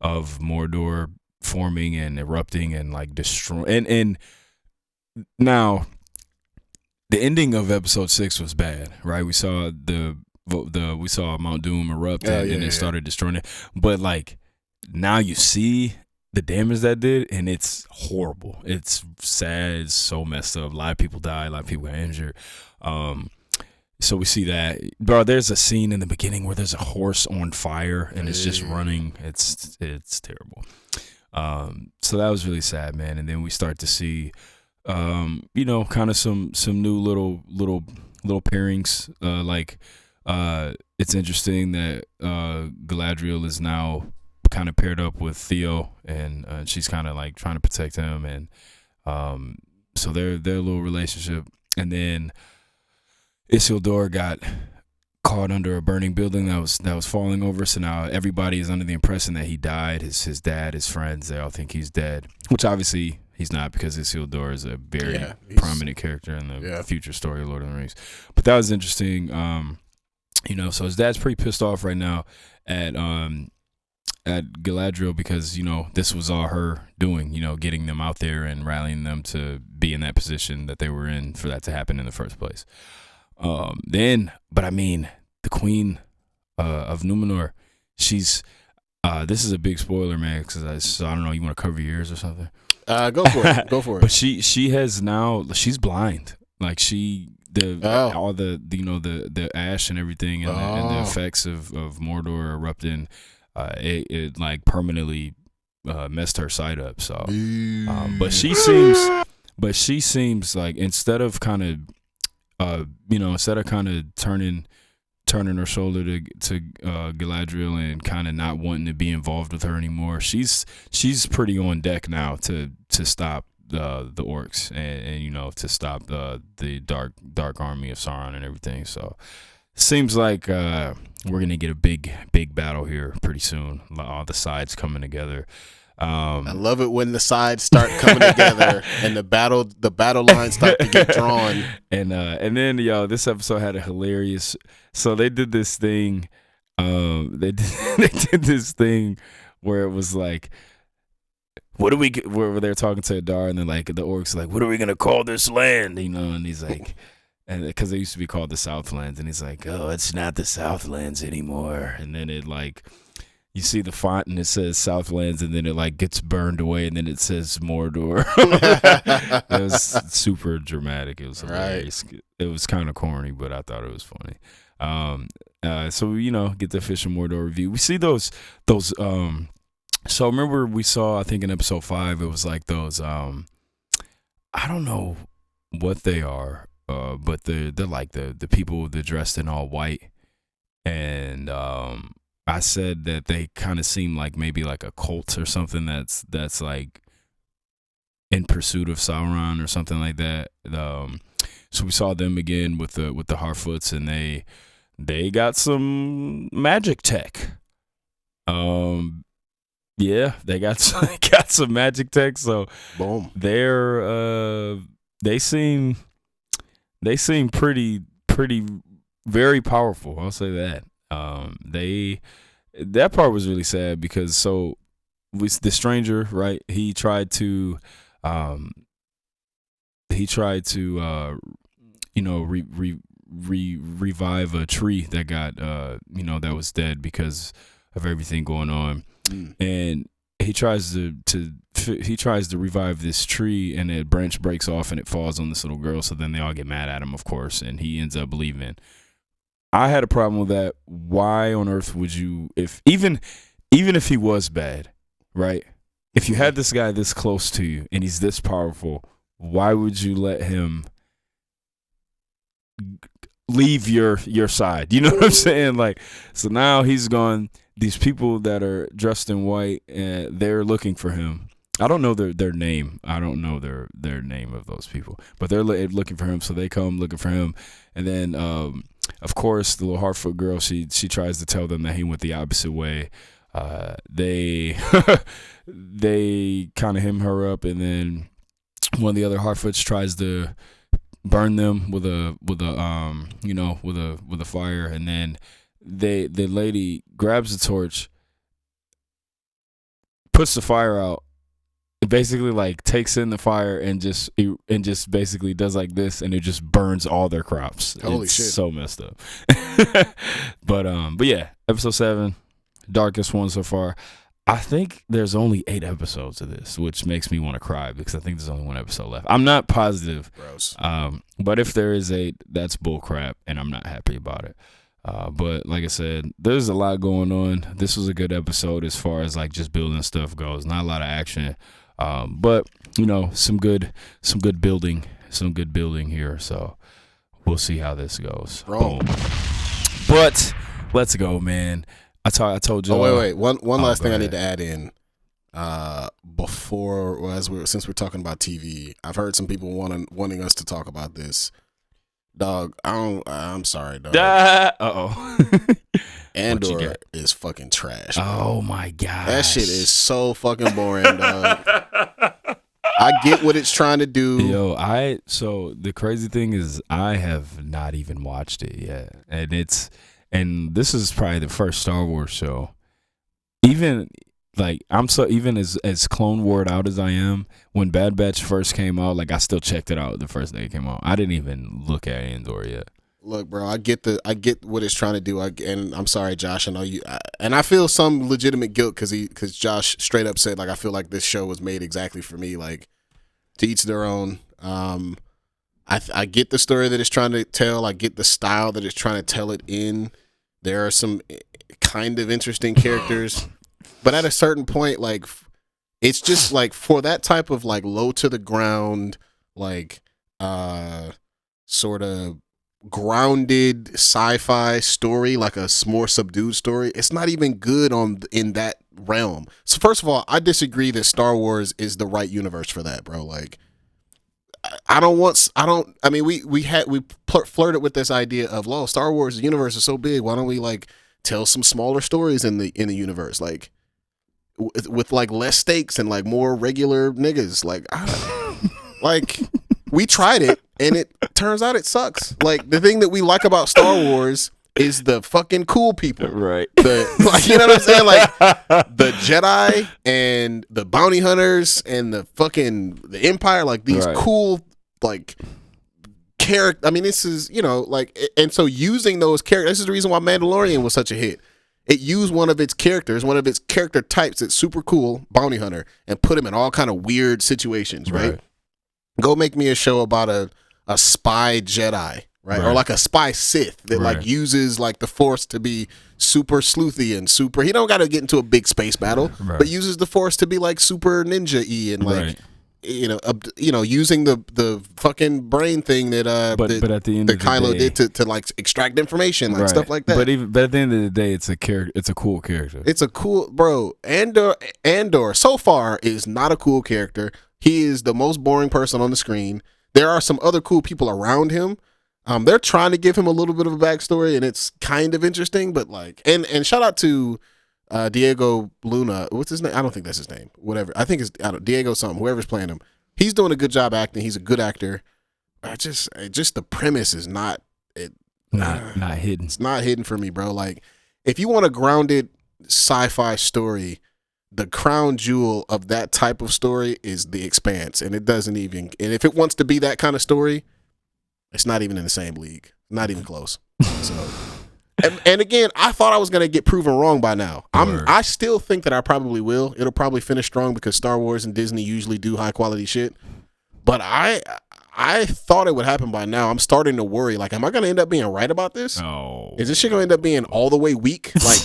Mordor forming and erupting and like destroying. And now the ending of episode 6 was bad, right? We saw we saw Mount Doom erupt and it started destroying it. But like, now you see the damage that did, and it's horrible. It's sad. It's so messed up. A lot of people died. A lot of people got injured. So we see that, bro. There's a scene in the beginning where there's a horse on fire and it's just running. It's terrible. So that was really sad, man. And then we start to see, kind of some new little pairings. It's interesting that Galadriel is now kind of paired up with Theo, and she's kind of like trying to protect him, and so their little relationship. And then Isildur got caught under a burning building that was falling over. So now everybody is under the impression that he died. His dad, his friends, they all think he's dead, which obviously he's not, because Isildur is a very prominent character in the future story of Lord of the Rings. But that was interesting. So his dad's pretty pissed off right now at Galadriel, because this was all her doing, getting them out there and rallying them to be in that position that they were in for that to happen in the first place. The Queen of Numenor, she's this is a big spoiler, man, because I don't know, you want to cover your ears or something? Go for it. But she has now, she's blind. Like, all the ash and everything, and the effects of Mordor erupting, it like permanently messed her sight up. So, but she seems like, instead of kind of turning her shoulder to Galadriel and kind of not wanting to be involved with her anymore, she's pretty on deck now to stop the orcs and to stop the dark army of Sauron and everything. So seems like we're gonna get a big battle here pretty soon. All the sides coming together. I love it when the sides start coming together and the battle lines start to get drawn. And then this episode had a hilarious. So they did this thing. They did this thing where it was like, where they're talking to Adar, and then like the orcs like, what are we gonna call this land? And he's like, and because they used to be called the Southlands, and he's like, oh, it's not the Southlands anymore. And then it like, you see the font and it says Southlands, and then it like gets burned away, and then it says Mordor. It was super dramatic. It was hilarious. Right. It was kind of corny, but I thought it was funny. So get the Fish of Mordor review. We see those. So remember we saw, I think in episode 5, it was like those. I don't know what they are, but they're like the people that dressed in all white, and I said that they kind of seem like maybe like a cult or something that's like in pursuit of Sauron or something like that. So we saw them again with the Harfoots, and they got some magic tech. They got some magic tech. So boom, they seem pretty very powerful. I'll say that. That part was really sad, because the stranger, right? He tried to revive a tree that got that was dead because of everything going on, and he tries to revive this tree, and a branch breaks off and it falls on this little girl. So then they all get mad at him, of course, and he ends up leaving. I had a problem with that. Why on earth would you, if even if he was bad, right? If you had this guy this close to you and he's this powerful, why would you let him leave your side? You know what I'm saying? Like, so now he's gone. These people that are dressed in white, they're looking for him. I don't know their name. I don't know their name of those people, but they're looking for him. So they come looking for him, and then of course the little Hartfoot girl, she tries to tell them that he went the opposite way. They they kind of hem her up, and then one of the other Hartfoots tries to burn them with a fire, and then the lady grabs the torch, puts the fire out, basically like takes in the fire and just basically does like this, and it just burns all their crops. Holy it's shit. So messed up. but yeah, episode 7, darkest one so far. I think there's only 8 episodes of this, which makes me want to cry because I think there's only 1 episode left. I'm not positive. Gross. But if there is 8, that's bull crap, and I'm not happy about it. But like I said, there's a lot going on. This was a good episode as far as like just building stuff goes. Not a lot of action. But you know, some good building here. So we'll see how this goes. Boom. But let's go, man. I told you. Oh wait. One last thing I need to add in. Since we're talking about TV, I've heard some people wanting us to talk about this. Dog, I'm sorry, dog. Andor is fucking trash. Bro. Oh my god, that shit is so fucking boring, dog. I get what it's trying to do. So the crazy thing is I have not even watched it yet, and this is probably the first Star Wars show. Even as Clone Wars out as I am, when Bad Batch first came out, like I still checked it out the first day it came out. I didn't even look at Andor yet. Look, bro, I get what it's trying to do. And I'm sorry, Josh. I know you, and I feel some legitimate guilt because Josh straight up said like I feel like this show was made exactly for me. Like, to each their own. I get the story that it's trying to tell. I get the style that it's trying to tell it in. There are some kind of interesting characters. But at a certain point, like, it's just like for that type of like low to the ground, like, sort of grounded sci-fi story, like a more subdued story. It's not even good in that realm. So first of all, I disagree that Star Wars is the right universe for that, bro. Like, we flirted with this idea of, well, Star Wars, the universe is so big. Why don't we like tell some smaller stories in the universe? Like, with like less stakes and like more regular niggas. Like, like we tried it and it turns out it sucks. Like, the thing that we like about Star Wars is the fucking cool people, right? Like, you know what I'm saying? Like the Jedi and the bounty hunters and the Empire, like these cool like character. I mean, this is, you know, like, and so using those characters. This is the reason why Mandalorian was such a hit. It used one of its characters, one of its character types that's super cool, bounty hunter, and put him in all kind of weird situations, right? Go make me a show about a spy Jedi, right? Or like a spy Sith that like uses like the Force to be super sleuthy and super. He don't got to get into a big space battle, but uses the Force to be like super ninja-y and like using the fucking brain thing that but at the end that of the Kylo day, did to like extract information, like stuff like that. But at the end of the day, it's a cool character. It's a cool, bro. Andor so far is not a cool character. He is the most boring person on the screen. There are some other cool people around him. They're trying to give him a little bit of a backstory, and it's kind of interesting. But like, and shout out to Diego Luna. What's his name? I don't think that's his name. Whatever. I think it's Diego something. Whoever's playing him, he's doing a good job acting. He's a good actor. Just the premise is not hidden. It's not hidden for me, bro. Like, if you want a grounded sci-fi story, the crown jewel of that type of story is The Expanse, and it doesn't even. And if it wants to be that kind of story, it's not even in the same league. Not even close. So. And again, I thought I was gonna get proven wrong by now. I still think that I probably will. It'll probably finish strong because Star Wars and Disney usually do high quality shit. But I I thought it would happen by now. I'm starting to worry. Like, am I going to end up being right about this? Oh. Is this shit going to end up being all the way weak, like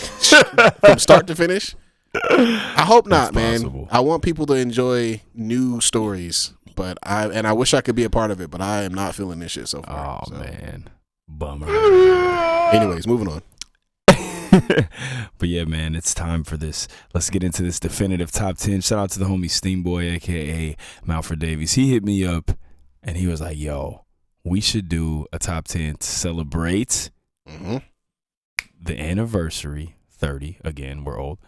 from start to finish? I hope not, man. I want people to enjoy new stories, but I wish I could be a part of it, but I am not feeling this shit so far. Oh, man. Bummer. Anyways, moving on. But yeah, man, it's time for this. Let's get into this definitive top 10. Shout out to the homie Steamboy, aka Malford Davies. He hit me up and he was like, yo, we should do a top 10 to celebrate the anniversary 30. Again, we're old.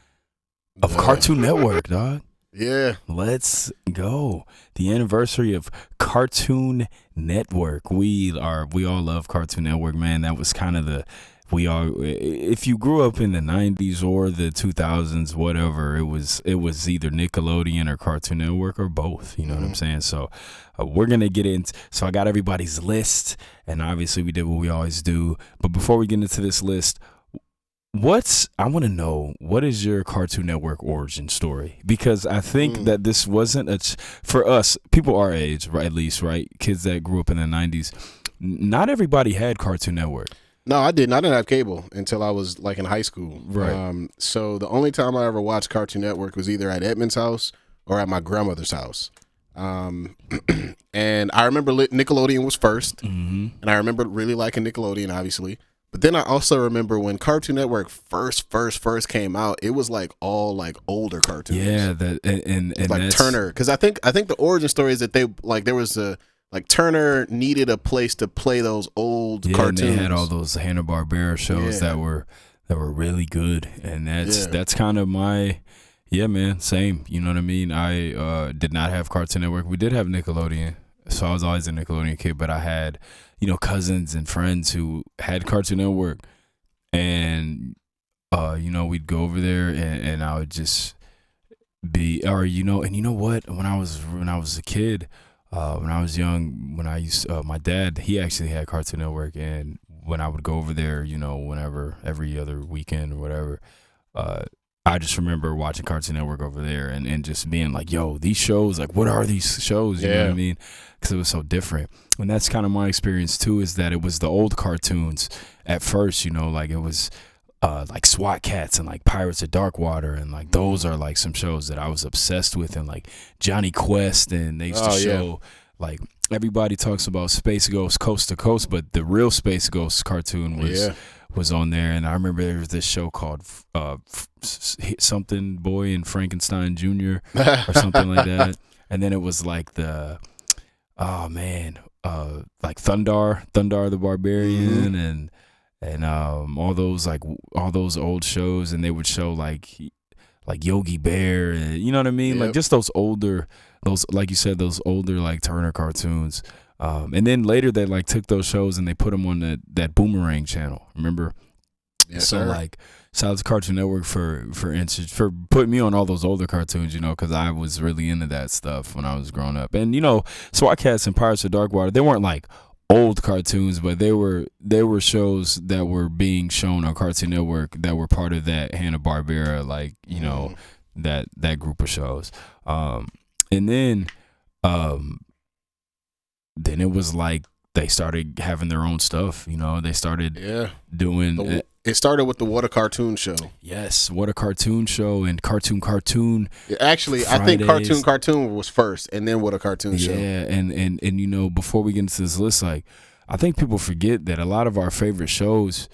Of Cartoon Network, dog. Yeah. Let's go. The anniversary of Cartoon Network. We all love Cartoon Network, man. That was kind of if you grew up in the 90s or the 2000s, whatever, it was either Nickelodeon or Cartoon Network or both. You know what I'm saying? So we're going to get into, so I got everybody's list, and obviously we did what we always do. But before we get into this list, I want to know, what is your Cartoon Network origin story? Because I think that this wasn't for us, people our age, right, at least, right? Kids that grew up in the 90s, not everybody had Cartoon Network. No, I didn't. I didn't have cable until I was like in high school. Right. So the only time I ever watched Cartoon Network was either at Edmund's house or at my grandmother's house. And I remember Nickelodeon was first, and I remember really liking Nickelodeon, obviously. But then I also remember when Cartoon Network first came out, it was like all like older cartoons. Yeah, that and like Turner, because I think the origin story is that they like there was a. Like Turner needed a place to play those old cartoons. And they had all those Hanna-Barbera shows that were really good, and that's kind of my man, same. You know what I mean? I did not have Cartoon Network. We did have Nickelodeon, so I was always a Nickelodeon kid. But I had cousins and friends who had Cartoon Network, and we'd go over there, and I would just be, or and you know what? When I was a kid. When I was young, my dad, he actually had Cartoon Network, and when I would go over there, whenever, every other weekend or whatever, I just remember watching Cartoon Network over there and just being like, yo, these shows, like, what are these shows? You know what I mean? Because it was so different. And that's kind of my experience too, is that it was the old cartoons at first, like it was like SWAT Cats and like Pirates of Darkwater, and like those are like some shows that I was obsessed with, and like Johnny Quest, and they used to show like, everybody talks about Space Ghost Coast to Coast, but the real Space Ghost cartoon was on there. And I remember there was this show called something Boy and Frankenstein Jr. or something like that, and then it was like like Thundar the Barbarian, and all those old shows, and they would show like Yogi Bear, and you know what I mean, like just those like you said, those older like Turner cartoons, and then later they like took those shows and they put them on that Boomerang channel, remember? Yes, so sir. Like, shout out to Cartoon Network for putting me on all those older cartoons, because I was really into that stuff when I was growing up. And SWAT Cats and Pirates of Darkwater, they weren't like old cartoons, but they were shows that were being shown on Cartoon Network that were part of that Hanna-Barbera, like, that group of shows. And then it was like they started having their own stuff, they started doing it started with the What a Cartoon Show. Yes, What a Cartoon Show, and Cartoon. Actually, Fridays. I think Cartoon was first, and then What a Cartoon Show. Yeah, and before we get into this list, like, I think people forget that a lot of our favorite shows,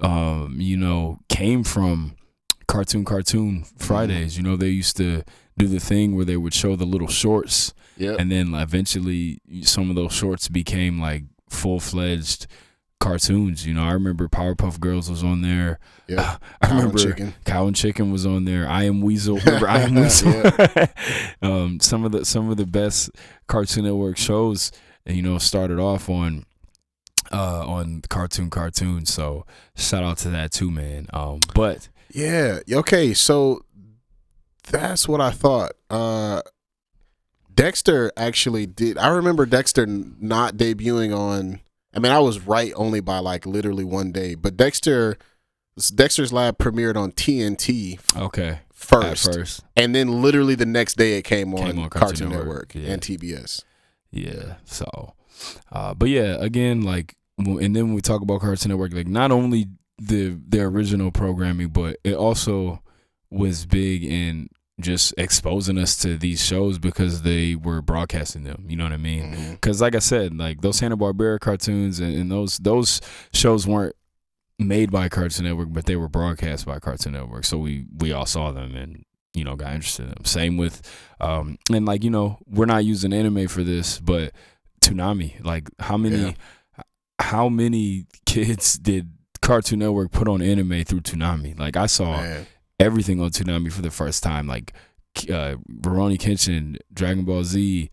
came from Cartoon Fridays. They used to do the thing where they would show the little shorts, and then eventually some of those shorts became like full-fledged cartoons. I remember Powerpuff Girls was on there. Yeah, I remember Cow and Chicken was on there. I Am Weasel. Remember I Am Weasel? Some of the best Cartoon Network shows, started off on Cartoon. So shout out to that too, man. But yeah, okay. So that's what I thought. Dexter actually did. I remember Dexter not debuting on. I mean, I was right only by like literally one day, but Dexter's Lab premiered on TNT. Okay. First, and then literally the next day it came on Cartoon Network and TBS. Yeah. So But yeah, again, like, and then when we talk about Cartoon Network, like not only their original programming, but it also was big in just exposing us to these shows because they were broadcasting them. You know what I mean? Because like I said, like those Hanna-Barbera cartoons and those shows weren't made by Cartoon Network, but they were broadcast by Cartoon Network. So we all saw them and, you know, got interested in them. Same with, and like, you know, we're not using anime for this, but Toonami, like how many kids did Cartoon Network put on anime through Toonami? Like I saw everything on Toonami for the first time, like Rurouni Kenshin, Dragon Ball Z,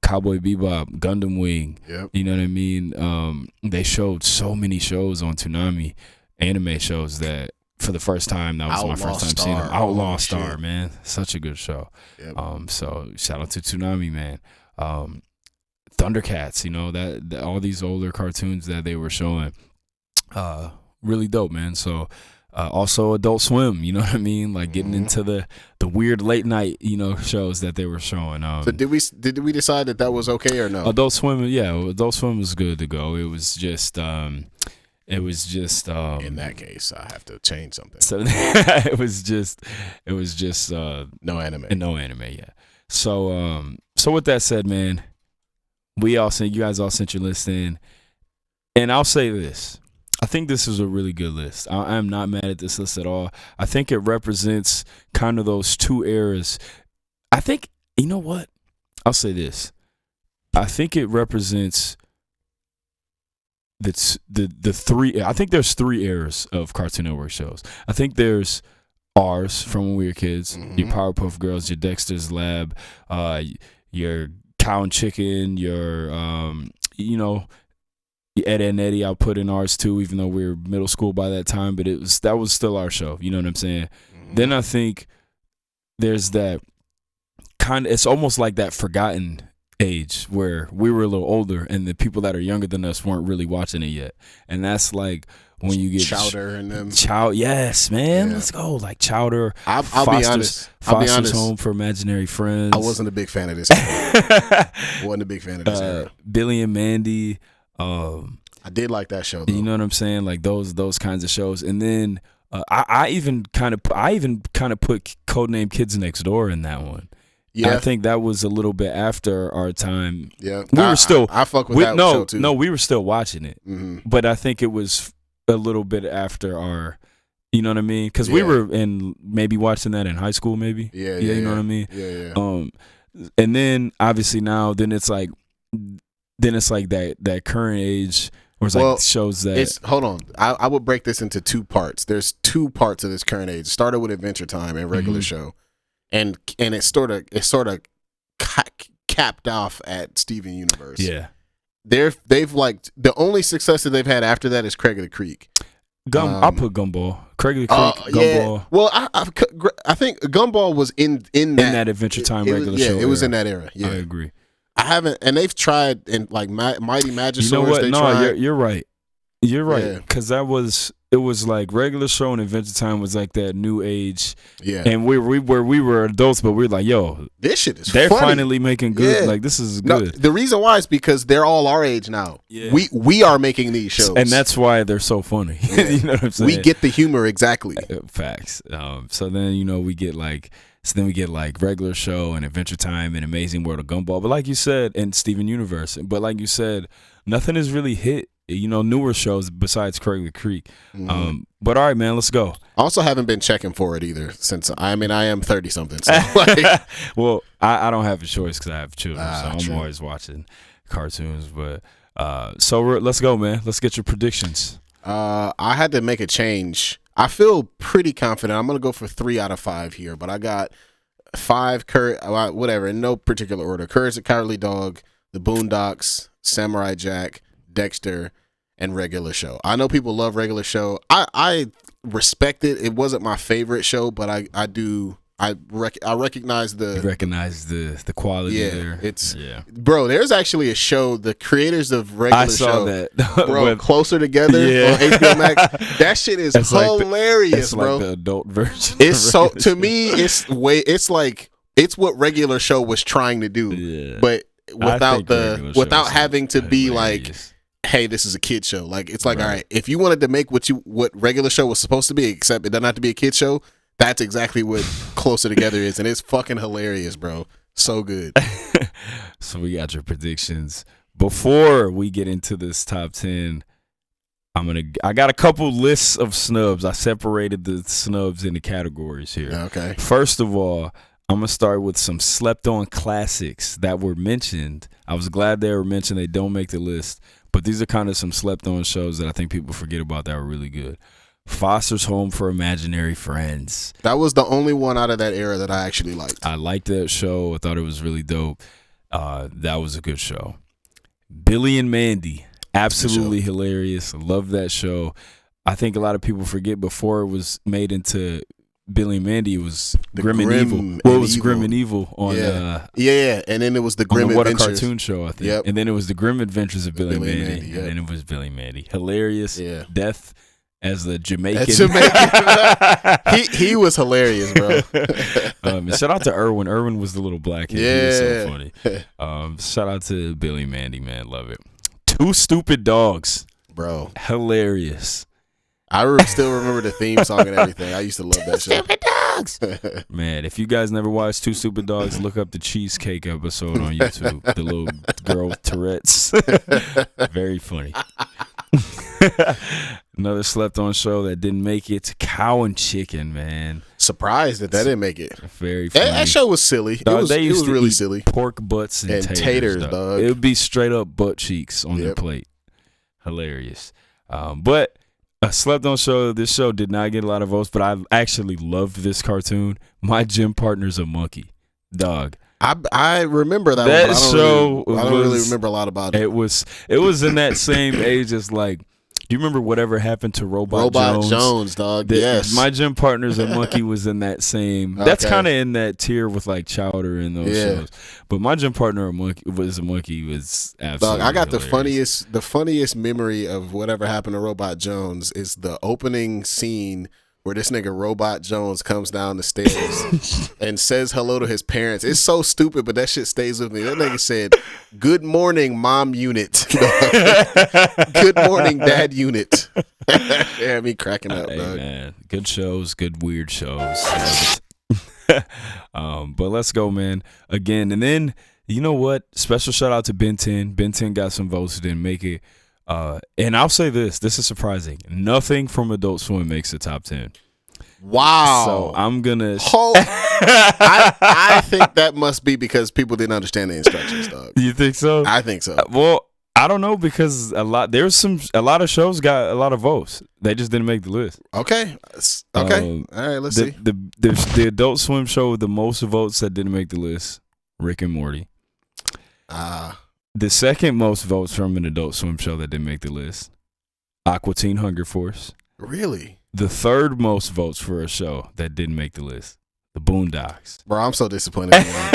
Cowboy Bebop, Gundam Wing. Yep. You know what I mean? They showed so many shows on Toonami, anime shows, that for the first time, that was my first time seeing them. Outlaw Star, man. Such a good show. Yep. So shout out to Toonami, man. Thundercats, you know, that all these older cartoons that they were showing. Really dope, man. So also Adult Swim, you know what I mean? Like getting into the weird late night, you know, shows that they were showing. So did we decide that was okay or no? Adult Swim, yeah, Adult Swim was good to go. It was just in that case, I have to change something. So it was just no anime. No anime, yeah. So with that said, man, you guys all sent your list in, and I'll say this. I think this is a really good list. I am not mad at this list at all. I think it represents kind of those two eras. I think, you know what? I'll say this. I think it represents the three. I think there's three eras of Cartoon Network shows. I think there's ours from when we were kids, your Powerpuff Girls, your Dexter's Lab, your Cow and Chicken, your, you know, Ed and Eddie. I'll put in ours too, even though we were middle school by that time, but that was still our show. You know what I'm saying? Then I think there's that kind of, it's almost like that forgotten age where we were a little older and the people that are younger than us weren't really watching it yet. And that's like when you get Chowder and them. Yes, man. Yeah. Let's go. Like Chowder. I'll be honest. Foster's Home for Imaginary Friends. I wasn't a big fan of this era. Wasn't a big fan of this era. Billy and Mandy. I did like that show though. You know what I'm saying? Like those kinds of shows. And then I even kind of put Codename Kids Next Door in that one. Yeah, I think that was a little bit after our time. Yeah, we were still. I fuck with that show too. No, we were still watching it, but I think it was a little bit after our. You know what I mean? Because we were maybe watching that in high school, maybe. Yeah, you know what I mean? Yeah. And then obviously now, then it's like that current age. Or it's like shows that hold on. I would break this into two parts. There's two parts of this current age. It started with Adventure Time and regular show, and it sort of capped off at Steven Universe. Yeah, they've like the only success that they've had after that is Craig of the Creek. I'll put Gumball. Craig of the Creek, Gumball. Yeah. Well, I think Gumball was in that Adventure Time regular show. Yeah, it was in that era. Yeah, I agree. I haven't, and they've tried in like Mighty Magisaurus. You know what? No, you're right. You're right, because it was like regular show and Adventure Time was like that new age. Yeah, and we were adults, but we were like, yo, this shit is. They're funny. Finally making good. Like this is good. No, the reason why is because they're all our age now. Yeah. We are making these shows, and that's why they're so funny. Yeah. You know what I'm saying? We get the humor exactly. Facts. So then we get like. So then we get like regular show and Adventure Time and Amazing World of Gumball. But like you said, and Steven Universe. But like you said, nothing has really hit, newer shows besides Craig the Creek. But all right, man, let's go. I also haven't been checking for it either since, I am 30 something. So like. Well, I don't have a choice because I have children. So I'm true. always watching cartoons. But so let's go, man. Let's get your predictions. I had to make a change. I feel pretty confident. I'm going to go for 3 out of 5 here, but I got 5 whatever, in no particular order. Courage the Cowardly Dog, The Boondocks, Samurai Jack, Dexter, and Regular Show. I know people love Regular Show. I respect it. It wasn't my favorite show, but I recognize the... You recognize the quality there. Bro, there's actually a show, the creators of Regular Show. I saw that. Bro, Closer Together on HBO Max. That shit is hilarious, bro. Like the adult version. It's so, to me, it's what Regular Show was trying to do. Yeah. But without having to be hilarious. like, hey, this is a kid show. Like, it's like, all right, if you wanted to make what regular show was supposed to be, except it doesn't have to be a kid show, that's exactly what Closer Together is, and it's fucking hilarious, bro. So good. So we got your predictions. Before we get into this top 10, I got a couple lists of snubs. I separated the snubs into categories here. Okay. First of all, I'm going to start with some slept-on classics that were mentioned. I was glad they were mentioned. They don't make the list, but these are kind of some slept-on shows that I think people forget about that were really good. Foster's Home for Imaginary Friends. That was the only one out of that era that I actually liked. I liked that show. I thought it was really dope. That was a good show. Billy and Mandy. Absolutely hilarious. Love that show. I think a lot of people forget before it was made into Billy and Mandy, it was Grim and Evil. Well, it was Grim and Evil on yeah. And then it was the Grim What Adventures. a Cartoon Show, I think. Yep. And then it was the Grim Adventures of Billy and Mandy. Mandy, And then it was Billy and Mandy. Hilarious. Yeah. Death as the Jamaican. He was hilarious, bro. And shout out to Irwin. Irwin was the little black kid. He was so funny. Shout out to Billy and Mandy, man. Love it. Two Stupid Dogs. Bro. Hilarious. I still remember the theme song and everything. I used to love that show. Stupid Dogs. Man, if you guys never watched Two Stupid Dogs, look up the cheesecake episode on YouTube. The little girl with Tourette's. Very funny. Another slept-on show that didn't make it, Cow and Chicken, man. Surprised that didn't make it. Very funny. That show was silly. Dog, it was really silly. Pork butts and taters, dog. It would be straight up butt cheeks on their plate. Hilarious. But a slept-on show. This show did not get a lot of votes, but I actually loved this cartoon. My gym partner's a monkey. Dog. I remember that That one, but show I don't really remember a lot about it. It was in that same age as like, do you remember whatever happened to Robot Jones, dog? Yes. My gym partner's a monkey was in that same. That's kind of in that tier with like Chowder and those shows. But my gym partner was absolutely. Dog, I got hilarious. the funniest memory of whatever happened to Robot Jones is the opening scene where this nigga Robot Jones comes down the stairs and says hello to his parents. It's so stupid, but that shit stays with me. That nigga said, "Good morning, mom unit." "Good morning, dad unit." Yeah, me cracking up, dog. Man, good shows, good weird shows. But let's go, man. Again, and then you know what? Special shout out to Ben 10. Ben 10 got some votes, didn't make it. And I'll say this is surprising. Nothing from Adult Swim makes the top 10. Wow. So I'm gonna I think that must be because people didn't understand the instructions, dog. You think so? I think so. Well, I don't know because a lot of shows got a lot of votes. They just didn't make the list. Okay. All right, let's see. The Adult Swim show with the most votes that didn't make the list, Rick and Morty. The second most votes from an Adult Swim show that didn't make the list, Aqua Teen Hunger Force. Really? The third most votes for a show that didn't make the list, The Boondocks. Bro, I'm so disappointed. What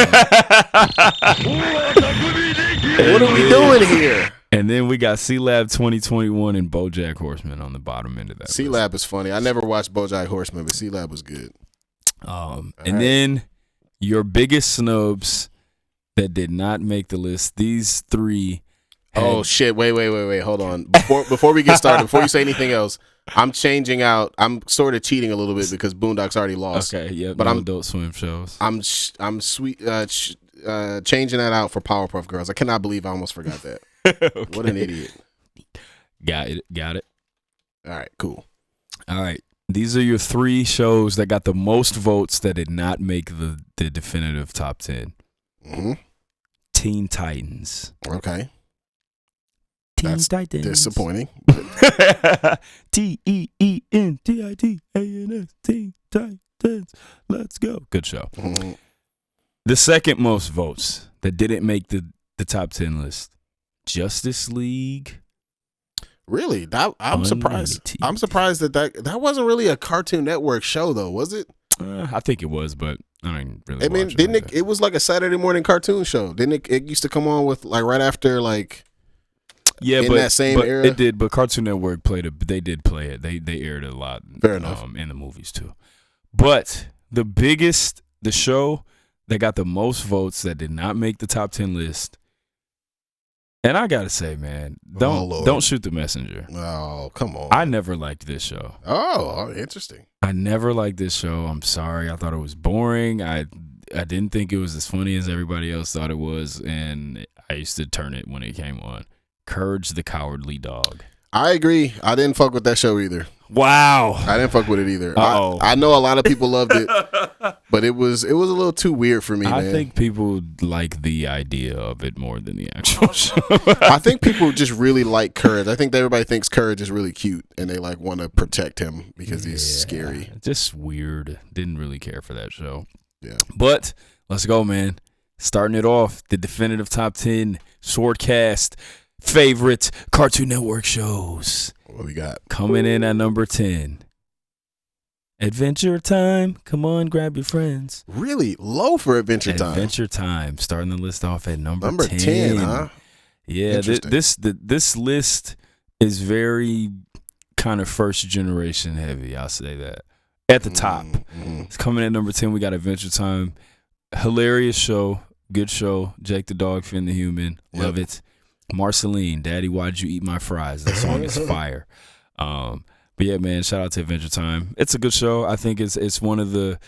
are we doing here? And then we got C-Lab 2021 and BoJack Horseman on the bottom end of that. C-Lab is funny. I never watched BoJack Horseman, but C-Lab was good. Then your biggest snubs that did not make the list. These three. Oh shit! Wait! Hold on. Before we get started, before you say anything else, I'm changing out. I'm sort of cheating a little bit because Boondocks already lost. Okay, yeah, but no I'm Adult Swim shows. I'm sweet changing that out for Powerpuff Girls. I cannot believe I almost forgot that. Okay. What an idiot. Got it. All right, cool. All right. These are your three shows that got the most votes that did not make the definitive top 10. Mm-hmm. Teen Titans. Okay. Teen Titans. Disappointing. TEENTITANS. Teen Titans. Let's go. Good show. Mm-hmm. The second most votes that didn't make the top 10 list, Justice League. Really? I'm surprised. I'm surprised that wasn't really a Cartoon Network show, though, was it? I think it was, but I didn't really. I mean, didn't it? It was like a Saturday morning cartoon show, didn't it? It used to come on with like right after like. Yeah, in that same era, it did. But Cartoon Network played it. They did play it. They aired it a lot. Fair enough. In the movies too. But the show that got the most votes that did not make the top 10 list, And I gotta say, man, don't shoot the messenger. Oh, come on. I never liked this show. Oh, interesting. I never liked this show. I'm sorry. I thought it was boring. I didn't think it was as funny as everybody else thought it was, and I used to turn it when it came on. Courage the Cowardly Dog. I agree. I didn't fuck with that show either. Wow. I didn't fuck with it either. Uh-oh. I know a lot of people loved it, but it was a little too weird for me, man. I think people like the idea of it more than the actual show. I think people just really like Courage. I think everybody thinks Courage is really cute, and they like want to protect him because he's scary. Just weird. Didn't really care for that show. Yeah. But let's go, man. Starting it off, the definitive top 10 SwordCast favorite Cartoon Network shows. What we got? Coming in at number 10. Adventure Time. Come on, grab your friends. Really low for Adventure Time. Adventure Time. Starting the list off at number 10. 10, huh? Yeah, this list is very kind of first generation heavy. I'll say that. At the top. It's coming at number 10. We got Adventure Time. Hilarious show. Good show. Jake the Dog, Finn the Human. Love it. Marceline, Daddy, Why'd You Eat My Fries? That song is fire. But yeah, man, shout out to Adventure Time. It's a good show. I think it's one of the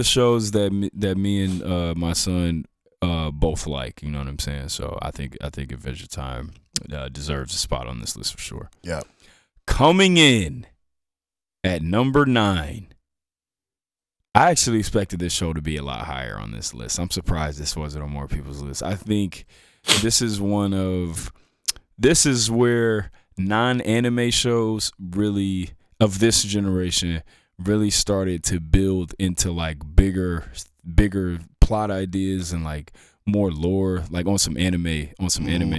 shows that me and my son both like. You know what I'm saying? So I think Adventure Time deserves a spot on this list for sure. Yeah. Coming in at number 9. I actually expected this show to be a lot higher on this list. I'm surprised this wasn't on more people's list. I think this is where non-anime shows really of this generation really started to build into like bigger plot ideas and like more lore, like on some anime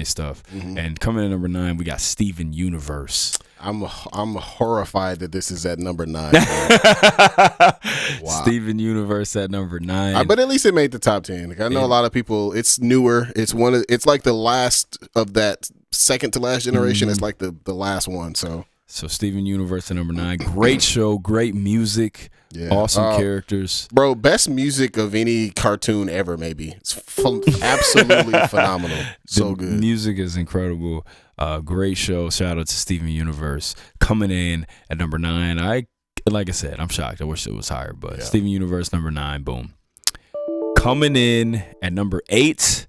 stuff. And coming in at number 9, we got Steven Universe. I'm horrified that this is at number 9. Wow. Steven Universe at number 9. But at least it made the top 10. Like, I know a lot of people. It's newer. It's it's like the last of that second to last generation. It's like the last one. So Steven Universe at number 9. Great show. Great music. Yeah. Awesome characters. Bro, best music of any cartoon ever, maybe. It's absolutely phenomenal. So good. Music is incredible. Great show. Shout out to Steven Universe. Coming in at number 9. Like I said, I'm shocked. I wish it was higher, but Steven Universe, number 9. Boom. Coming in at number 8.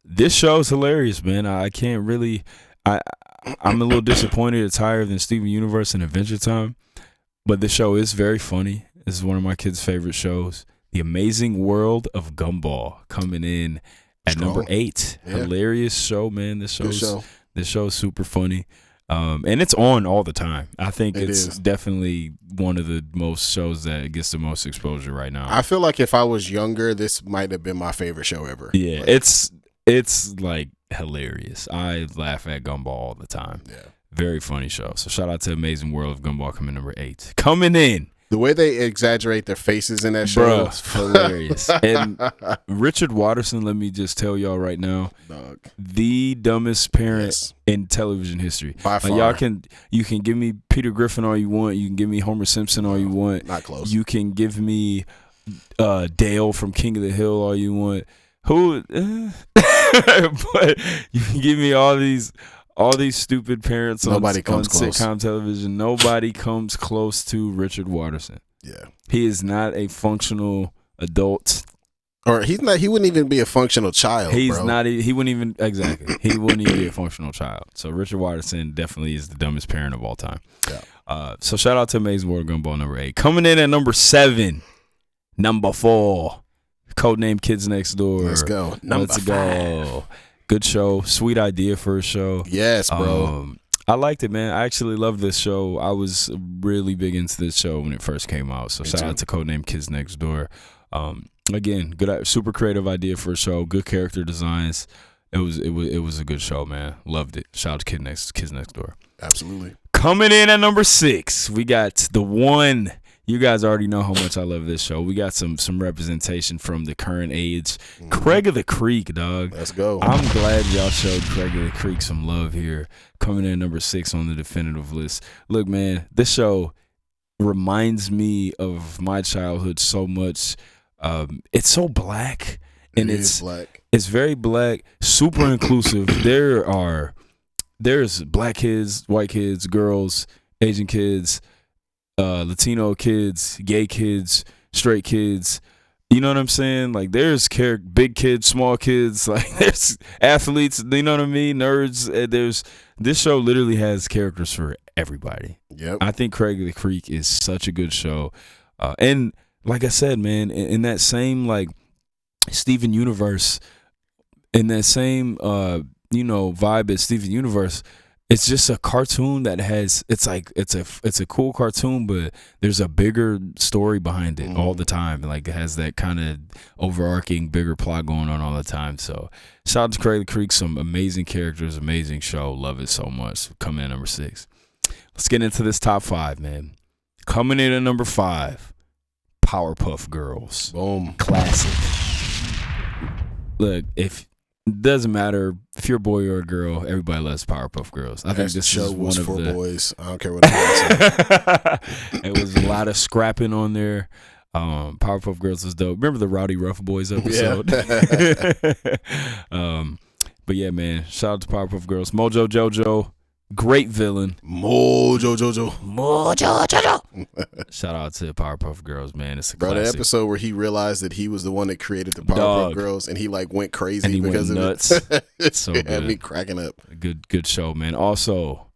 This show is hilarious, man. I can't really. I'm a little disappointed it's higher than Steven Universe and Adventure Time. But the show is very funny. This is one of my kids' favorite shows. The Amazing World of Gumball, coming in at number 8. Yeah. Hilarious show, man. This show is super funny. And it's on all the time. I think it's definitely one of the most shows that gets the most exposure right now. I feel like if I was younger, this might have been my favorite show ever. Yeah, like, it's like hilarious. I laugh at Gumball all the time. Yeah. Very funny show. So shout out to Amazing World of Gumball, coming number 8. Coming in. The way they exaggerate their faces in that show is hilarious. And Richard Watterson, let me just tell y'all right now, the dumbest parent in television history. By far. You can give me Peter Griffin all you want. You can give me Homer Simpson all you want. Not close. You can give me Dale from King of the Hill all you want. But you can give me all these stupid parents on sitcom television. Nobody comes close to Richard Watterson. Yeah. He is not a functional adult. Or he wouldn't even be a functional child. He wouldn't even be a functional child. So Richard Watterson definitely is the dumbest parent of all time. Yeah. So shout out to Amazing World of Gumball, number 8. Coming in at number 7, number 4, Codename Kids Next Door. Let's go. Let's go. Good show. Sweet idea for a show. Yes, bro. I liked it, man. I actually loved this show. I was really big into this show when it first came out. So shout out to Codename Kids Next Door. Again, good, super creative idea for a show. Good character designs. It was a good show, man. Loved it. Shout out to Kids Next Door. Absolutely. Coming in at number 6, we got the one. You guys already know how much I love this show. We got some representation from the current age. Craig of the Creek, dog. Let's go. I'm glad y'all showed Craig of the Creek some love here. Coming in at number 6 on the definitive list. Look, man, this show reminds me of my childhood so much. It's so black. And it's black. It's very black, super inclusive. There's black kids, white kids, girls, Asian kids, Latino kids, gay kids, straight kids. You know what I'm saying? Like there's big kids, small kids, like there's athletes, you know what I mean? Nerds. This show literally has characters for everybody. Yep. I think Craig of the Creek is such a good show. And like I said, man, in that same like Steven Universe, in that same vibe as Steven Universe, it's just a cartoon that has it's a cool cartoon, but there's a bigger story behind it all the time. Like it has that kind of overarching bigger plot going on all the time. So shout out to Craig of the Creek, some amazing characters, amazing show. Love it so much. Coming in at number 6. Let's get into this top 5, man. Coming in at number 5, Powerpuff Girls. Boom. Classic. Look, it doesn't matter if you're a boy or a girl, everybody loves Powerpuff Girls. I think this show is was one of for the boys. I don't care what it is. It was a lot of scrapping on there. Powerpuff Girls was dope. Remember the Rowdy Rough Boys episode? Yeah. But yeah, man, shout out to Powerpuff Girls. Mojo Jojo, great villain. Mojo Jojo. Shout out to Powerpuff Girls, man. It's a Bro, classic. the episode where he realized that he was the one that created the Powerpuff Dog. Girls, and he like went crazy And he because went of nuts. it. So It had good. me cracking up. Good show, man. Also,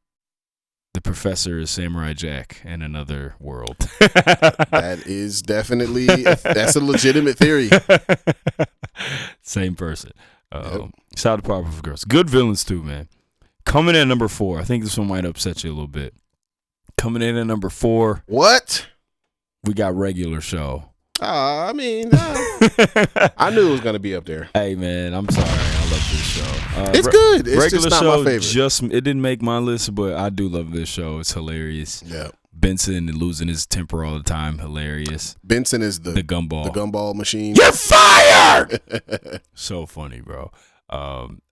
the professor is Samurai Jack in another world. That is definitely that's a legitimate theory. Same person. Shout out to Powerpuff Girls. Good villains too, man. Coming in at number 4. I think this one might upset you a little bit. Coming in at number 4, What? we got Regular Show. I mean, I knew it was gonna be up there. Hey, man, I'm sorry. I love this show. It's good. It's Regular just not Show my favorite. it didn't make my list, but I do love this show. It's hilarious. Yeah. Benson losing his temper all the time, hilarious. Benson is the gumball. The gumball machine. You're fired! So funny, bro.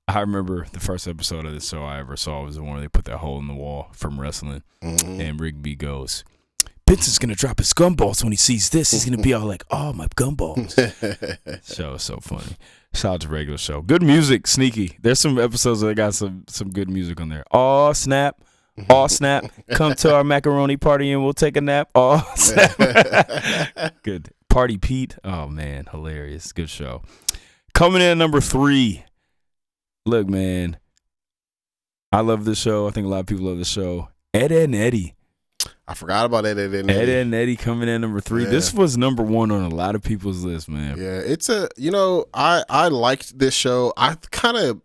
I remember the first episode of this show I ever saw was the one where they put that hole in the wall from wrestling, and Rigby goes, Benson's going to drop his gumballs when he sees this. He's going to be all like, oh, my gumballs. Show is so funny. Shout out to Regular Show. Good music, sneaky. There's some episodes that got some good music on there. Aw, snap. Aw, snap. Come to our macaroni party and we'll take a nap. Aw, snap. Good. Party Pete. Oh, man. Hilarious. Good show. Coming in at number 3. Look, man. I love this show. I think a lot of people love this show. Ed, Edd, and Eddy. I forgot about Ed, Edd, and Ed, Eddy. Edd, and Eddy coming in number 3. Yeah. This was number 1 on a lot of people's list, man. Yeah, it's I liked this show. I kind of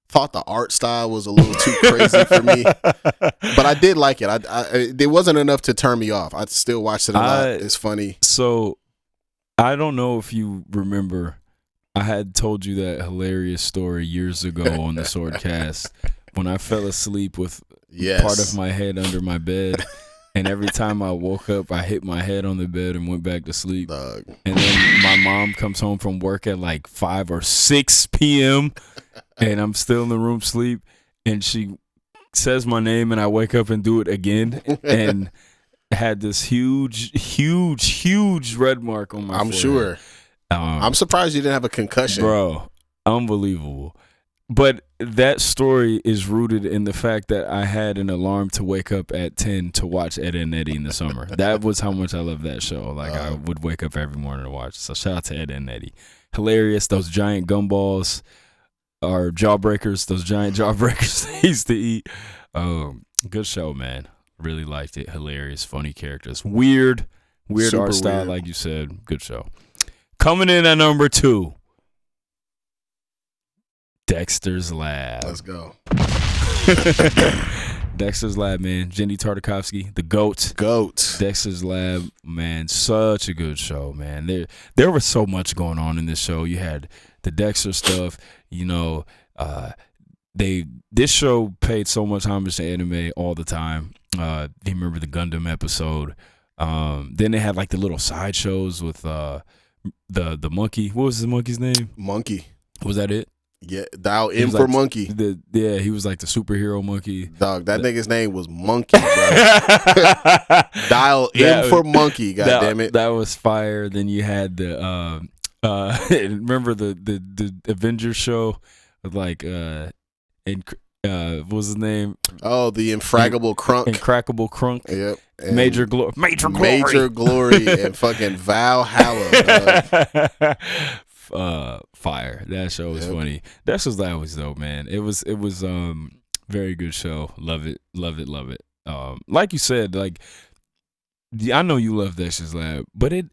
thought the art style was a little too crazy for me, but I did like it. It wasn't enough to turn me off. I still watched it a lot. It's funny. So, I don't know if you remember, I had told you that hilarious story years ago on the SwordCast when I fell asleep with part of my head under my bed. And every time I woke up, I hit my head on the bed and went back to sleep. Dog. And then my mom comes home from work at like 5 or 6 p.m. and I'm still in the room sleep. And she says my name and I wake up and do it again. And had this huge red mark on my forehead. Sure. I'm surprised you didn't have a concussion. Bro, unbelievable. But that story is rooted in the fact that I had an alarm to wake up at 10 to watch Ed, Edd, and Eddy in the summer. That was how much I love that show. Like, I would wake up every morning to watch. So shout out to Ed, Edd, and Eddy. Hilarious. Those giant gumballs are jawbreakers. Those giant jawbreakers they used to eat. Good show, man. Really liked it. Hilarious. Funny characters. Weird Super art style, weird. like you said. Good show. Coming in at number 2. Dexter's Lab. Let's go. Dexter's Lab, man. Jenny Tartakovsky, the GOAT. Dexter's Lab, man. Such a good show, man. There was so much going on in this show. You had the Dexter stuff. This show paid so much homage to anime all the time. You remember the Gundam episode. Then they had like the little sideshows with the monkey. What was the monkey's name? Monkey. Was that it? Yeah, dial He M was for like monkey. He was like the superhero monkey. Dog, that nigga's name was Monkey, bro. Dial M for monkey, goddammit. That was fire. Then you had the Remember the Avengers show with like what was his name? Oh, the Infraggable Crunk. Incrackable Crunk. Yep. And Major Glory. Major Glory and fucking Valhalla. Fire. That show was funny. That was always though, man. It was very good show. Love it. Like you said, like I know you love Dexter's Lab, but it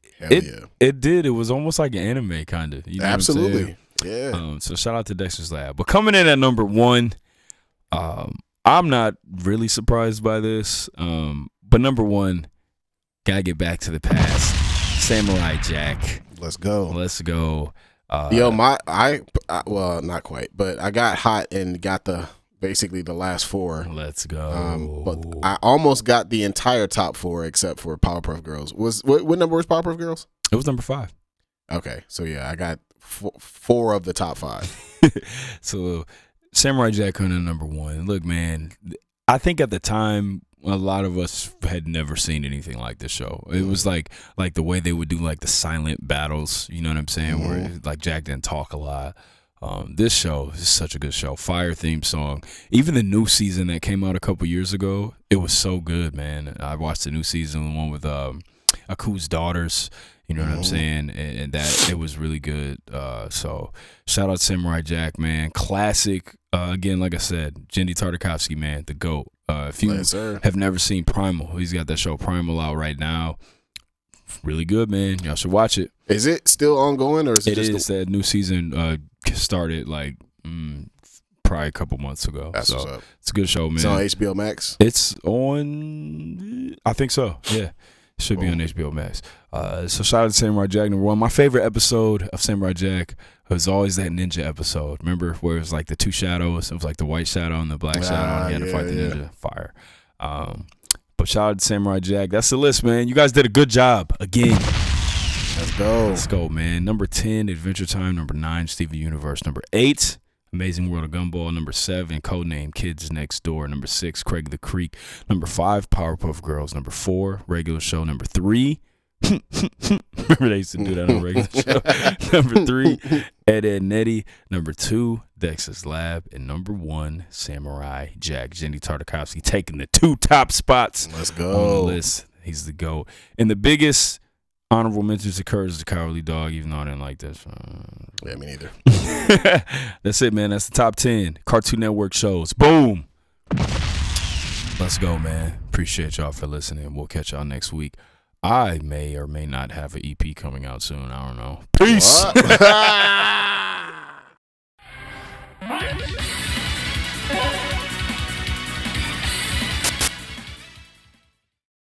was almost like an anime kind of. You know Absolutely. What I'm saying? So shout out to Dexter's Lab. But coming in at number 1, I'm not really surprised by this. But number 1, gotta get back to the past. Samurai Jack. Let's go. Yo, well, not quite, but I got hot and got basically the last 4. Let's go. But I almost got the entire top 4 except for Powerpuff Girls. What number was Powerpuff Girls? It was number 5. Okay, so yeah, I got 4 of the top 5. So Samurai Jack coming in number 1. Look, man, I think at the time a lot of us had never seen anything like this show. It was like the way they would do like the silent battles. You know what I'm saying? Where like Jack didn't talk a lot. This show is such a good show. Fire theme song. Even the new season that came out a couple years ago, it was so good, man. I watched the new season, the one with Aku's daughters. You know what I'm saying? And that it was really good. So shout out Samurai Jack, man. Classic. Again, like I said, Jenny Tartakovsky, man, the GOAT. If you have never seen Primal, he's got that show Primal out right now. Really good, man. Y'all should watch it. Is it still ongoing, or is it? It is. That new season started like probably a couple months ago. That's so what's up. It's a good show, man. It's on HBO Max. It's on. I think so. Yeah. Should be on HBO Max. So shout out to Samurai Jack number 1. My favorite episode of Samurai Jack was always that ninja episode. Remember where it was like the 2 shadows? It was like the white shadow and the black shadow, and he had to fight the ninja. Fire. But shout out to Samurai Jack. That's the list, man. You guys did a good job again. Let's go, man. Number 10, Adventure Time. Number 9, Steven Universe. Number 8, Amazing World of Gumball. Number 7, Codename Kids Next Door. Number 6, Craig the Creek. Number 5, Powerpuff Girls. Number 4, Regular Show. Number 3, remember they used to do that on Regular Show. Number 3, Ed, Edd n Eddy. Number 2, Dexter's Lab. And number 1, Samurai Jack. Jenny Tartakovsky taking the 2 top spots. Let's go. On the list. He's the GOAT. And the biggest honorable mentions to Courage the Cowardly Dog, even though I didn't like this. Yeah, me neither. That's it, man. That's the top 10 Cartoon Network shows. Boom. Let's go, man. Appreciate y'all for listening. We'll catch y'all next week. I may or may not have an EP coming out soon. I don't know. Peace.